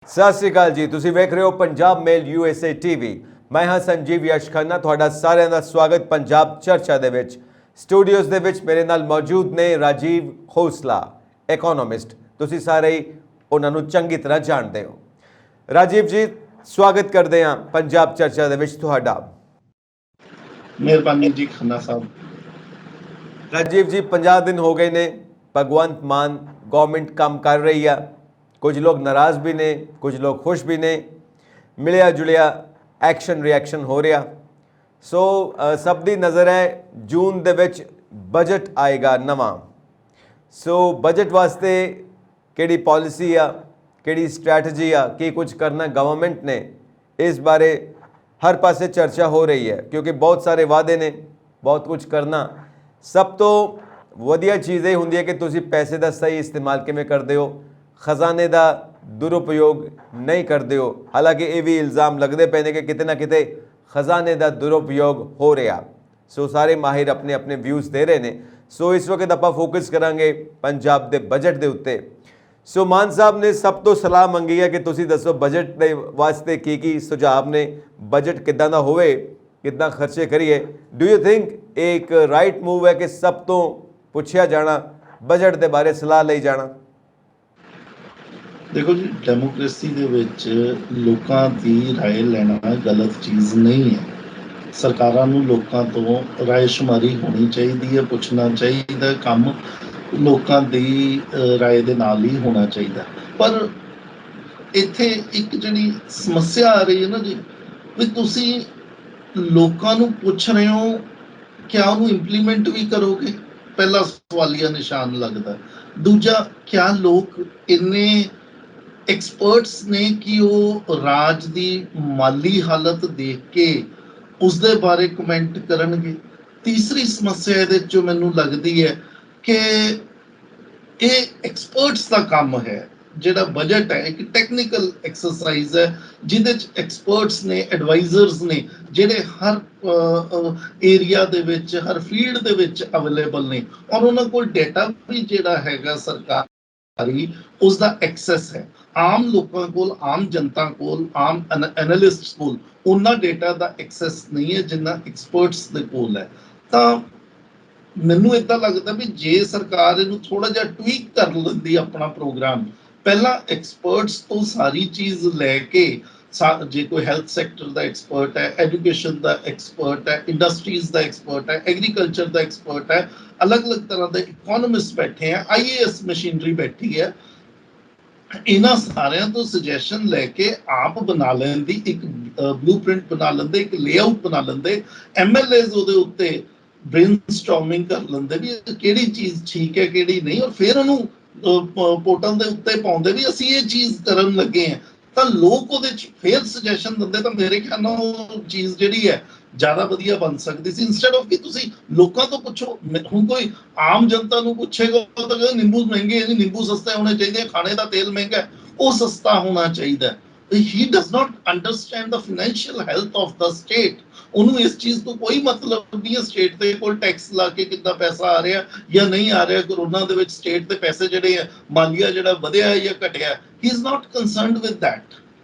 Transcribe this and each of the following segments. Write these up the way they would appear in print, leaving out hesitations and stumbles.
ਸਤਿ ਸ਼੍ਰੀ ਅਕਾਲ ਜੀ। ਤੁਸੀਂ ਵੇਖ ਰਹੇ ਹੋ ਪੰਜਾਬ ਮੇਲ USA TV। ਮੈਂ ਹਾਂ ਸੰਜੀਵ ਯਸ਼ ਖੰਨਾ। ਤੁਹਾਡਾ ਸਾਰਿਆਂ ਦਾ ਸਵਾਗਤ ਪੰਜਾਬ ਚਰਚਾ ਦੇ ਵਿੱਚ। ਸਟੂਡੀਓਜ਼ ਦੇ ਵਿੱਚ ਮੇਰੇ ਨਾਲ ਮੌਜੂਦ ਨੇ ਰਾਜੀਵ ਖੋਸਲਾ, ਇਕੋਨੋਮਿਸਟ। ਤੁਸੀਂ ਸਾਰੇ ਹੀ ਉਹਨਾਂ ਨੂੰ ਚੰਗੀ ਤਰ੍ਹਾਂ ਜਾਣਦੇ ਹੋ। ਰਾਜੀਵ ਜੀ, ਸਵਾਗਤ ਕਰਦੇ ਹਾਂ ਪੰਜਾਬ ਚਰਚਾ ਦੇ ਵਿੱਚ ਤੁਹਾਡਾ। ਮਿਹਰਬਾਨੀ ਜੀ ਖੰਨਾ ਸਾਹਿਬ। ਰਾਜੀਵ ਜੀ, 50 ਦਿਨ ਹੋ ਗਏ ਨੇ, ਭਗਵੰਤ ਮਾਨ ਗਵਰਨਮੈਂਟ ਕੰਮ ਕਰ ਰਹੀ ਆ। ਕੁਝ ਲੋਕ ਨਾਰਾਜ਼ ਵੀ ਨੇ, ਕੁਝ ਲੋਕ ਖੁਸ਼ ਵੀ ਨੇ। ਮਿਲਿਆ ਜੁਲਿਆ ਐਕਸ਼ਨ ਰਿਐਕਸ਼ਨ ਹੋ ਰਿਹਾ। ਸੋ ਸਭ ਦੀ ਨਜ਼ਰ ਹੈ ਜੂਨ ਦੇ ਵਿੱਚ ਬਜਟ ਆਏਗਾ ਨਵਾਂ। ਸੋ ਬਜਟ ਵਾਸਤੇ ਕਿਹੜੀ ਪਾਲਿਸੀ ਆ, ਕਿਹੜੀ ਸਟ੍ਰੈਟਜੀ ਆ, ਕੀ ਕੁਝ ਕਰਨਾ ਗਵਰਨਮੈਂਟ ਨੇ, ਇਸ ਬਾਰੇ ਹਰ ਪਾਸੇ ਚਰਚਾ ਹੋ ਰਹੀ ਹੈ। ਕਿਉਂਕਿ ਬਹੁਤ ਸਾਰੇ ਵਾਅਦੇ ਨੇ, ਬਹੁਤ ਕੁਝ ਕਰਨਾ। ਸਭ ਤੋਂ ਵਧੀਆ ਚੀਜ਼ ਇਹ ਹੁੰਦੀ ਹੈ ਕਿ ਤੁਸੀਂ ਪੈਸੇ ਦਾ ਸਹੀ ਇਸਤੇਮਾਲ ਕਿਵੇਂ ਕਰਦੇ ਹੋ, ਖਜ਼ਾਨੇ ਦਾ ਦੁਰਉਪਯੋਗ ਨਹੀਂ ਕਰਦੇ ਹੋ। ਹਾਲਾਂਕਿ ਇਹ ਵੀ ਇਲਜ਼ਾਮ ਲੱਗਦੇ ਪਏ ਨੇ ਕਿ ਕਿਤੇ ਨਾ ਕਿਤੇ ਖਜ਼ਾਨੇ ਦਾ ਦੁਰਉਪਯੋਗ ਹੋ ਰਿਹਾ। ਸੋ ਸਾਰੇ ਮਾਹਿਰ ਆਪਣੇ ਆਪਣੇ ਵਿਊਜ਼ ਦੇ ਰਹੇ ਨੇ। ਸੋ ਇਸ ਵਕਤ ਆਪਾਂ ਫੋਕਸ ਕਰਾਂਗੇ ਪੰਜਾਬ ਦੇ ਬਜਟ ਦੇ ਉੱਤੇ। ਸੋ ਮਾਨ ਸਾਹਿਬ ਨੇ ਸਭ ਤੋਂ ਸਲਾਹ ਮੰਗੀ ਹੈ ਕਿ ਤੁਸੀਂ ਦੱਸੋ ਬਜਟ ਦੇ ਵਾਸਤੇ ਕੀ ਸੁਝਾਅ ਨੇ, ਬਜਟ ਕਿੱਦਾਂ ਦਾ ਹੋਵੇ, ਕਿੱਦਾਂ ਖਰਚੇ ਕਰੀਏ। ਡੂ ਯੂ ਥਿੰਕ ਇਹ ਇੱਕ ਰਾਈਟ ਮੂਵ ਹੈ ਕਿ ਸਭ ਤੋਂ ਪੁੱਛਿਆ ਜਾਣਾ, ਬਜਟ ਦੇ ਬਾਰੇ ਸਲਾਹ ਲਈ ਜਾਣਾ? ਦੇਖੋ ਜੀ, ਡੈਮੋਕ੍ਰੇਸੀ ਦੇ ਵਿੱਚ ਲੋਕਾਂ ਦੀ ਰਾਏ ਲੈਣਾ ਗਲਤ ਚੀਜ਼ ਨਹੀਂ ਹੈ। ਸਰਕਾਰਾਂ ਨੂੰ ਲੋਕਾਂ ਤੋਂ ਰਾਏਸ਼ੁਮਾਰੀ ਹੋਣੀ ਚਾਹੀਦੀ ਹੈ, ਪੁੱਛਣਾ ਚਾਹੀਦਾ। ਕੰਮ ਲੋਕਾਂ ਦੀ ਰਾਏ ਦੇ ਨਾਲ ਹੀ ਹੋਣਾ ਚਾਹੀਦਾ। ਪਰ ਇੱਥੇ ਇੱਕ ਜਿਹੜੀ ਸਮੱਸਿਆ ਆ ਰਹੀ ਹੈ ਨਾ ਜੀ, ਵੀ ਤੁਸੀਂ ਲੋਕਾਂ ਨੂੰ ਪੁੱਛ ਰਹੇ ਹੋ, ਕਿਆ ਉਹਨੂੰ ਇੰਪਲੀਮੈਂਟ ਵੀ ਕਰੋਗੇ? ਪਹਿਲਾ ਸਵਾਲੀਆ ਨਿਸ਼ਾਨ ਲੱਗਦਾ। ਦੂਜਾ, ਕਿਆ ਲੋਕ ਇੰਨੇ ਐਕਸਪਰਟਸ ਨੇ ਕਿ ਉਹ ਰਾਜ ਦੀ ਮਾਲੀ ਹਾਲਤ ਦੇਖ ਕੇ ਉਸ ਦੇ ਬਾਰੇ ਕਮੈਂਟ ਕਰਨਗੇ? ਤੀਸਰੀ ਸਮੱਸਿਆ ਇਹਦੇ ਚੋਂ ਮੈਨੂੰ ਲੱਗਦੀ ਹੈ ਕਿ ਇਹ ਐਕਸਪਰਟਸ ਦਾ ਕੰਮ ਹੈ। ਜਿਹੜਾ ਬਜਟ ਹੈ ਇੱਕ ਟੈਕਨੀਕਲ ਐਕਸਰਸਾਈਜ਼ ਹੈ, ਜਿਹਦੇ ਚ ਐਕਸਪਰਟਸ ਨੇ, ਐਡਵਾਈਜ਼ਰਸ ਨੇ, ਜਿਹੜੇ ਹਰ ਏਰੀਆ ਦੇ ਵਿੱਚ, ਹਰ ਫੀਲਡ ਦੇ ਵਿੱਚ ਅਵੇਲੇਬਲ ਨੇ, ਔਰ ਉਹਨਾਂ ਕੋਲ ਡੇਟਾ ਵੀ ਜਿਹੜਾ ਹੈਗਾ ਸਰਕਾਰੀ, ਉਸ ਦਾ ਐਕਸੈਸ ਹੈ। ਆਮ ਲੋਕਾਂ ਕੋਲ, ਆਮ ਜਨਤਾ ਕੋਲ, ਆਮ ਐਨਾਲਿਸਟਸ ਕੋਲ ਉਹਨਾਂ ਡੇਟਾ ਦਾ ਐਕਸੈਸ ਨਹੀਂ ਹੈ ਜਿੰਨਾ ਐਕਸਪਰਟਸ ਦੇ ਕੋਲ ਹੈ। ਤਾਂ ਮੈਨੂੰ ਇਦਾਂ ਲੱਗਦਾ ਵੀ ਜੇ ਸਰਕਾਰ ਇਹਨੂੰ ਥੋੜਾ ਜਿਹਾ ਟਵੀਕ ਕਰ ਲੈਂਦੀ ਆਪਣਾ ਪ੍ਰੋਗਰਾਮ, ਪਹਿਲਾਂ ਐਕਸਪਰਟਸ ਤੋਂ ਸਾਰੀ ਚੀਜ਼ ਲੈ ਕੇ, ਜੇ ਕੋਈ ਹੈਲਥ ਸੈਕਟਰ ਦਾ ਐਕਸਪਰਟ ਹੈ, ਐਜੂਕੇਸ਼ਨ ਦਾ ਐਕਸਪਰਟ ਹੈ, ਇੰਡਸਟਰੀਜ਼ ਦਾ ਐਕਸਪਰਟ ਹੈ, ਐਗਰੀਕਲਚਰ ਦਾ ਐਕਸਪਰਟ ਹੈ, ਅਲੱਗ-ਅਲੱਗ ਤਰ੍ਹਾਂ ਦੇ ਇਕੋਨੋਮਿਸਟ ਬੈਠੇ ਹੈ, IAS ਮਸ਼ੀਨਰੀ ਬੈਠੀ ਹੈ, ਇਹਨਾਂ ਸਾਰਿਆਂ ਤੋਂ ਸੁਜੈਸ਼ਨ ਲੈ ਕੇ ਆਪ ਬਣਾ ਲੈਣ ਦੀ ਇੱਕ ਬਲੂਪ੍ਰਿੰਟ ਬਣਾ ਲੈਂਦੇ, ਇੱਕ ਲੇਆਊਟ ਬਣਾ ਲੈਂਦੇ। MLAs ਉਹਦੇ ਉੱਤੇ ਬ੍ਰੇਨਸਟਾਰਮਿੰਗ ਕਰ ਲੈਂਦੇ ਵੀ ਕਿਹੜੀ ਚੀਜ਼ ਠੀਕ ਹੈ, ਕਿਹੜੀ ਨਹੀਂ, ਔਰ ਫਿਰ ਉਹਨੂੰ ਪੋਰਟਲ ਦੇ ਉੱਤੇ ਪਾਉਂਦੇ ਵੀ ਅਸੀਂ ਇਹ ਚੀਜ਼ ਕਰਨ ਲੱਗੇ ਹਾਂ। ਤਾਂ ਲੋਕ ਉਹਦੇ ਚ ਫਿਰ ਸੁਜੈਸ਼ਨ ਦਿੰਦੇ, ਤਾਂ ਮੇਰੇ ਖਿਆਲ ਨਾਲ ਉਹ ਚੀਜ਼ ਜਿਹੜੀ ਹੈ ਜ਼ਿਆਦਾ ਵਧੀਆ ਬਣ ਸਕਦੀ ਸੀ। ਇੰਸਟੈਡ ਆਫ ਕਿ ਤੁਸੀਂ ਲੋਕਾਂ ਤੋਂ ਪੁੱਛੋ। ਹੁਣ ਕੋਈ ਆਮ ਜਨਤਾ ਨੂੰ ਪੁੱਛੇਗਾ ਤਾਂ ਕਹਿੰਦੇ ਨਿੰਬੂ ਮਹਿੰਗੇ ਹੈ, ਨਿੰਬੂ ਸਸਤੇ ਹੋਣੇ ਚਾਹੀਦੇ, ਖਾਣੇ ਦਾ ਤੇਲ ਮਹਿੰਗਾ, ਉਹ ਸਸਤਾ ਹੋਣਾ ਚਾਹੀਦਾ। He does not understand the financial health of the state. ਉਹਨੂੰ ਇਸ ਚੀਜ਼ ਤੋਂ ਕੋਈ ਮਤਲਬ ਨਹੀਂ ਹੈ ਸਟੇਟ ਦੇ ਕੋਲ ਟੈਕਸ ਲਾ ਕੇ ਕਿੰਨਾ ਪੈਸਾ ਆ ਰਿਹਾ ਜਾਂ ਨਹੀਂ ਆ ਰਿਹਾ। ਕਰੋਨਾ ਦੇ ਵਿੱਚ ਸਟੇਟ ਦੇ ਪੈਸੇ ਜਿਹੜੇ ਆ, ਮਾਲੀਆ ਜਿਹੜਾ ਵਧਿਆ ਜਾਂ ਘਟਿਆ, he is not concerned with that।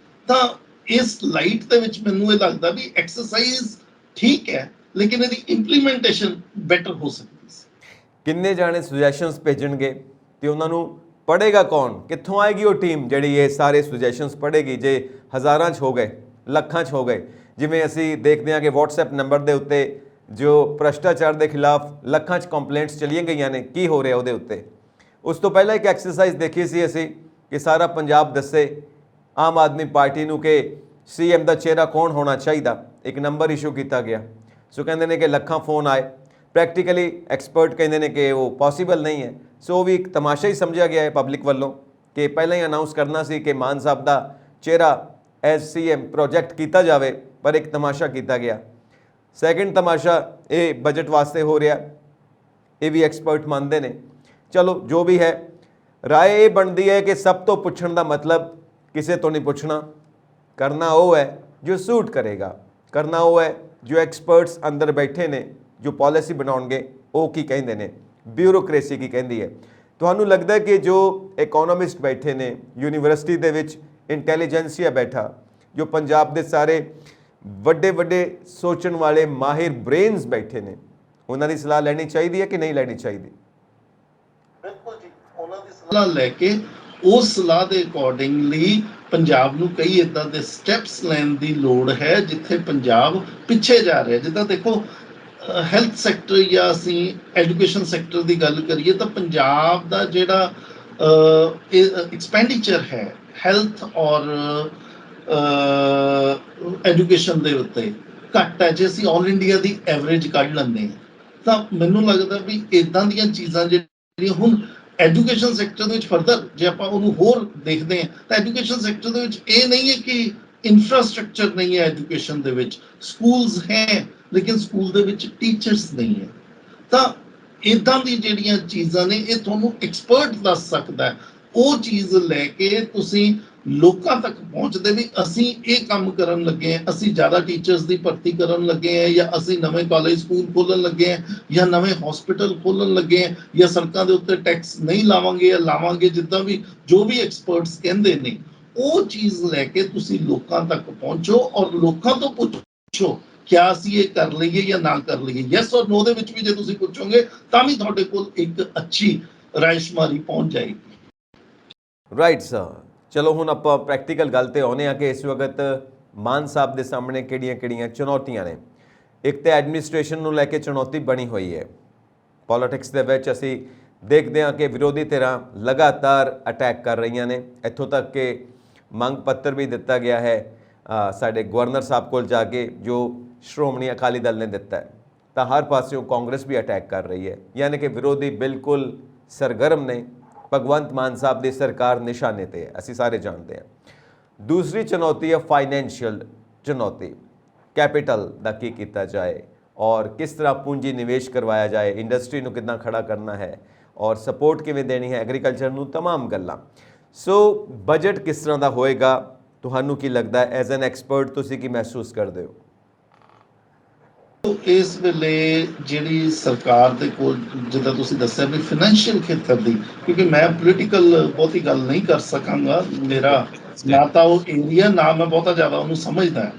ਤਾਂ ਇਸ ਲਾਈਟ ਦੇ ਵਿੱਚ ਮੈਨੂੰ ਇਹ ਲੱਗਦਾ ਵੀ ਐਕਸਰਸਾਈਜ਼ ਠੀਕ ਹੈ, ਲੇਕਿਨ ਇਹਦੀ ਇੰਪਲੀਮੈਂਟੇਸ਼ਨ ਬੈਟਰ ਹੋ ਸਕਦੀ ਸੀ। ਕਿੰਨੇ ਜਾਣੇ ਸੁਜੈਸ਼ਨਸ ਭੇਜਣਗੇ ਤੇ ਉਹਨਾਂ ਨੂੰ ਪੜ੍ਹੇਗਾ ਕੌਣ? ਕਿੱਥੋਂ ਆਏਗੀ ਉਹ ਟੀਮ ਜਿਹੜੀ ਇਹ ਸਾਰੇ ਸੁਜੈਸ਼ਨਸ ਪੜ੍ਹੇਗੀ? ਜੇ ਹਜ਼ਾਰਾਂ 'ਚ ਹੋ ਗਏ, ਲੱਖਾਂ 'ਚ ਹੋ ਗਏ, ਜਿਵੇਂ ਅਸੀਂ ਦੇਖਦੇ ਹਾਂ ਕਿ WhatsApp ਨੰਬਰ ਦੇ ਉੱਤੇ ਜੋ ਭ੍ਰਸ਼ਟਾਚਾਰ ਦੇ ਖਿਲਾਫ ਲੱਖਾਂ 'ਚ ਕੰਪਲੇਂਟਸ ਚਲੀਆਂ ਗਈਆਂ ਨੇ, ਕੀ ਹੋ ਰਿਹਾ ਉਹਦੇ ਉੱਤੇ? ਉਸ ਤੋਂ ਪਹਿਲਾਂ ਇੱਕ ਐਕਸਰਸਾਈਜ਼ ਦੇਖੀ ਸੀ ਅਸੀਂ ਕਿ ਸਾਰਾ ਪੰਜਾਬ ਦੱਸੇ ਆਮ ਆਦਮੀ ਪਾਰਟੀ ਨੂੰ ਕਿ CM ਦਾ ਚਿਹਰਾ ਕੌਣ ਹੋਣਾ ਚਾਹੀਦਾ। ਇੱਕ ਨੰਬਰ ਇਸ਼ੂ ਕੀਤਾ ਗਿਆ। ਸੋ ਕਹਿੰਦੇ ਨੇ ਕਿ ਲੱਖਾਂ ਫੋਨ ਆਏ। ਪ੍ਰੈਕਟੀਕਲੀ ਐਕਸਪਰਟ ਕਹਿੰਦੇ ਨੇ ਕਿ ਉਹ ਪੋਸੀਬਲ ਨਹੀਂ ਹੈ। ਸੋ ਵੀ ਇੱਕ ਤਮਾਸ਼ਾ ਹੀ ਸਮਝਿਆ ਗਿਆ ਹੈ ਪਬਲਿਕ ਵੱਲੋਂ ਕਿ ਪਹਿਲਾਂ ਹੀ ਅਨਾਊਂਸ ਕਰਨਾ ਸੀ ਕਿ ਮਾਨ ਸਾਹਿਬ ਦਾ ਚਿਹਰਾ ਐਜ਼ CM ਪ੍ਰੋਜੈਕਟ ਕੀਤਾ ਜਾਵੇ, ਪਰ ਇੱਕ ਤਮਾਸ਼ਾ ਕੀਤਾ ਗਿਆ। ਸੈਕਿੰਡ ਤਮਾਸ਼ਾ ਇਹ ਬਜਟ ਵਾਸਤੇ ਹੋ ਰਿਹਾ, ਇਹ ਵੀ ਐਕਸਪਰਟ ਮੰਨਦੇ ਨੇ। ਚਲੋ ਜੋ ਵੀ ਹੈ, ਰਾਏ ਇਹ ਬਣਦੀ ਹੈ ਕਿ ਸਭ ਤੋਂ ਪੁੱਛਣ ਦਾ ਮਤਲਬ ਕਿਸੇ ਤੋਂ ਨਹੀਂ ਪੁੱਛਣਾ। ਕਰਨਾ ਉਹ ਹੈ ਜੋ ਸੂਟ ਕਰੇਗਾ, ਕਰਨਾ ਉਹ ਹੈ ਜੋ ਐਕਸਪਰਟਸ ਅੰਦਰ ਬੈਠੇ ਨੇ, ਜੋ ਪਾਲਿਸੀ ਬਣਾਉਣਗੇ ਉਹ ਕੀ ਕਹਿੰਦੇ ਨੇ, ਬਿਊਰੋਕ੍ਰੇਸੀ ਕੀ ਕਹਿੰਦੀ ਹੈ। ਤੁਹਾਨੂੰ ਲੱਗਦਾ ਕਿ ਜੋ ਇਕੋਨੋਮਿਸਟ ਬੈਠੇ ਨੇ ਯੂਨੀਵਰਸਿਟੀ ਦੇ ਵਿੱਚ, ਇੰਟੈਲੀਜੈਂਸੀਆ ਬੈਠਾ, ਜੋ ਪੰਜਾਬ ਦੇ ਸਾਰੇ ਵੱਡੇ ਵੱਡੇ ਸੋਚਣ ਵਾਲੇ ਮਾਹਿਰ ਬ੍ਰੇਨਸ ਬੈਠੇ ਨੇ, ਉਹਨਾਂ ਦੀ ਸਲਾਹ ਲੈਣੀ ਚਾਹੀਦੀ ਹੈ ਕਿ ਨਹੀਂ ਲੈਣੀ ਚਾਹੀਦੀ? ਬਿਲਕੁਲ ਜੀ, ਉਹਨਾਂ ਦੀ ਸਲਾਹ ਲੈ ਕੇ ਉਸ ਸਲਾਹ ਦੇ ਅਕੋਰਡਿੰਗਲੀ ਪੰਜਾਬ ਨੂੰ ਕਈ ਇਦਾਂ ਦੇ ਸਟੈਪਸ ਲੈਣ ਦੀ ਲੋੜ ਹੈ ਜਿੱਥੇ ਪੰਜਾਬ ਪਿੱਛੇ ਜਾ ਰਿਹਾ। ਜਿੱਦਾਂ ਦੇਖੋ ਹੈਲਥ ਸੈਕਟਰ ਜਾਂ ਅਸੀਂ ਐਜੂਕੇਸ਼ਨ ਸੈਕਟਰ ਦੀ ਗੱਲ ਕਰੀਏ ਤਾਂ ਪੰਜਾਬ ਦਾ ਜਿਹੜਾ ਐਕਸਪੈਂਡੀਚਰ ਹੈ ਹੈਲਥ ਔਰ ਐਜੂਕੇਸ਼ਨ ਦੇ ਉੱਤੇ ਘੱਟ ਹੈ। ਜੇ ਅਸੀਂ ਆਲ ਇੰਡੀਆ ਦੀ ਐਵਰੇਜ ਕੱਢ ਲੈਂਦੇ ਹਾਂ ਤਾਂ ਮੈਨੂੰ ਲੱਗਦਾ ਵੀ ਇਦਾਂ ਦੀਆਂ ਚੀਜ਼ਾਂ ਜਿਹੜੀਆਂ ਹੁਣ ਐਜੂਕੇਸ਼ਨ ਸੈਕਟਰ ਦੇ ਵਿੱਚ ਫਰਦਰ ਜੇ ਆਪਾਂ ਉਹਨੂੰ ਹੋਰ ਦੇਖਦੇ ਹਾਂ ਤਾਂ ਐਜੂਕੇਸ਼ਨ ਸੈਕਟਰ ਦੇ ਵਿੱਚ ਇਹ ਨਹੀਂ ਹੈ ਕਿ ਇਨਫਰਾਸਟ੍ਰਕਚਰ ਨਹੀਂ ਹੈ, ਐਜੂਕੇਸ਼ਨ ਦੇ ਵਿੱਚ ਸਕੂਲਸ ਹੈ ਲੇਕਿਨ ਸਕੂਲ ਦੇ ਵਿੱਚ ਟੀਚਰਸ ਨਹੀਂ ਹੈ। ਤਾਂ ਇਦਾਂ ਦੀ ਜਿਹੜੀਆਂ ਚੀਜ਼ਾਂ ਨੇ ਇਹ ਤੁਹਾਨੂੰ ਐਕਸਪਰਟ ਦੱਸ ਸਕਦਾ, ਉਹ ਚੀਜ਼ ਲੈ ਕੇ ਤੁਸੀਂ ਲੋਕਾਂ ਤੱਕ ਪਹੁੰਚਦੇ ਵੀ ਅਸੀਂ ਇਹ ਕੰਮ ਕਰਨ ਲੱਗੇ ਹਾਂ, ਅਸੀਂ ਜ਼ਿਆਦਾ ਟੀਚਰਸ ਦੀ ਭਰਤੀ ਕਰਨ ਲੱਗੇ ਹਾਂ, ਜਾਂ ਅਸੀਂ ਨਵੇਂ ਕਾਲਜ ਸਕੂਲ ਖੋਲਣ ਲੱਗੇ ਹਾਂ, ਜਾਂ ਨਵੇਂ ਹਸਪੀਟਲ ਖੋਲਣ ਲੱਗੇ ਹਾਂ, ਜਾਂ ਸੜਕਾਂ ਦੇ ਉੱਤੇ ਟੈਕਸ ਨਹੀਂ ਲਾਵਾਂਗੇ ਜਾਂ ਲਾਵਾਂਗੇ, ਜਿੱਦਾਂ ਵੀ ਜੋ ਵੀ ਐਕਸਪਰਟਸ ਕਹਿੰਦੇ ਨੇ ਉਹ ਚੀਜ਼ ਲੈ ਕੇ ਤੁਸੀਂ ਲੋਕਾਂ ਤੱਕ ਪਹੁੰਚੋ ਔਰ ਲੋਕਾਂ ਤੋਂ ਪੁੱਛੋ ਕਿਆ ਅਸੀਂ ਇਹ ਕਰ ਲਈਏ ਜਾਂ ਨਾ ਕਰ ਲਈਏ। ਯੈਸ ਔਰ ਨੋ ਦੇ ਵਿੱਚ ਵੀ ਜੇ ਤੁਸੀਂ ਪੁੱਛੋਗੇ ਤਾਂ ਵੀ ਤੁਹਾਡੇ ਕੋਲ ਇੱਕ ਅੱਛੀ ਰਾਇਸ਼ਮਾਰੀ ਪਹੁੰਚ ਜਾਏਗੀ। ਰਾਈਟ ਸਰ, ਚਲੋ ਹੁਣ ਆਪਾਂ ਪ੍ਰੈਕਟੀਕਲ ਗੱਲ ਤੇ ਆਉਂਦੇ ਹਾਂ ਕਿ ਇਸ ਵਕਤ ਮਾਨ ਸਾਹਿਬ ਦੇ ਸਾਹਮਣੇ ਕਿਹੜੀਆਂ-ਕਿਹੜੀਆਂ ਚੁਣੌਤੀਆਂ ਨੇ। ਇੱਕ ਤਾਂ ਐਡਮਿਨਿਸਟ੍ਰੇਸ਼ਨ ਨੂੰ ਲੈ ਕੇ ਚੁਣੌਤੀ ਬਣੀ ਹੋਈ ਹੈ। ਪੋਲਿਟਿਕਸ ਦੇ ਵਿੱਚ ਅਸੀਂ ਦੇਖਦੇ ਹਾਂ ਕਿ ਵਿਰੋਧੀ ਧਿਰਾਂ ਲਗਾਤਾਰ ਅਟੈਕ ਕਰ ਰਹੀਆਂ ਨੇ, ਇੱਥੋਂ ਤੱਕ ਕਿ ਮੰਗ ਪੱਤਰ ਵੀ ਦਿੱਤਾ ਗਿਆ ਹੈ ਸਾਡੇ ਗਵਰਨਰ ਸਾਹਿਬ ਕੋਲ ਜਾ ਕੇ, ਜੋ ਸ਼੍ਰੋਮਣੀ ਅਕਾਲੀ ਦਲ ਨੇ ਦਿੱਤਾ ਹੈ। ਤਾਂ ਹਰ ਪਾਸਿਓਂ ਕਾਂਗਰਸ ਵੀ ਅਟੈਕ ਕਰ ਰਹੀ ਹੈ, ਯਾਨੀ ਕਿ ਵਿਰੋਧੀ ਬਿਲਕੁਲ ਸਰਗਰਮ ਨੇ। ਭਗਵੰਤ ਮਾਨ ਸਾਹਿਬ ਦੀ ਸਰਕਾਰ ਨਿਸ਼ਾਨੇ ਤੇ ਹੈ, ਅਸੀਂ ਸਾਰੇ ਜਾਣਦੇ ਹਾਂ। ਦੂਸਰੀ ਚੁਣੌਤੀ ਹੈ ਫਾਈਨੈਂਸ਼ੀਅਲ ਚੁਣੌਤੀ, ਕੈਪੀਟਲ ਦਾ ਕੀ ਕੀਤਾ ਜਾਏ ਔਰ ਕਿਸ ਤਰ੍ਹਾਂ ਪੂੰਜੀ ਨਿਵੇਸ਼ ਕਰਵਾਇਆ ਜਾਏ, ਇੰਡਸਟਰੀ ਨੂੰ ਕਿੱਦਾਂ ਖੜਾ ਕਰਨਾ ਹੈ ਔਰ ਸਪੋਰਟ ਕਿਵੇਂ ਦੇਣੀ ਹੈ ਐਗਰੀਕਲਚਰ ਨੂੰ, तमाम ਗੱਲਾਂ। ਸੋ ਬਜਟ ਕਿਸ ਤਰ੍ਹਾਂ ਦਾ ਹੋਏਗਾ, ਤੁਹਾਨੂੰ ਕੀ ਲੱਗਦਾ ਹੈ ਐਜ਼ ਐਨ ਐਕਸਪਰਟ, ਤੁਸੀਂ ਕੀ ਮਹਿਸੂਸ ਕਰਦੇ ਹੋ? ਇਸ ਵੇਲੇ ਜਿਹੜੀ ਸਰਕਾਰ ਦੇ ਕੋਲ ਜਿੱਦਾਂ ਤੁਸੀਂ ਦੱਸਿਆ ਵੀ ਫਾਈਨੈਂਸ਼ੀਅਲ ਖੇਤਰ ਦੀ, ਕਿਉਂਕਿ ਮੈਂ ਪੋਲੀਟੀਕਲ ਬਹੁਤੀ ਗੱਲ ਨਹੀਂ ਕਰ ਸਕਾਂਗਾ, ਮੇਰਾ ਨਾ ਤਾਂ ਉਹ ਏਰੀਆ ਨਾ ਮੈਂ ਬਹੁਤਾ ਜ਼ਿਆਦਾ ਉਹਨੂੰ ਸਮਝਦਾ,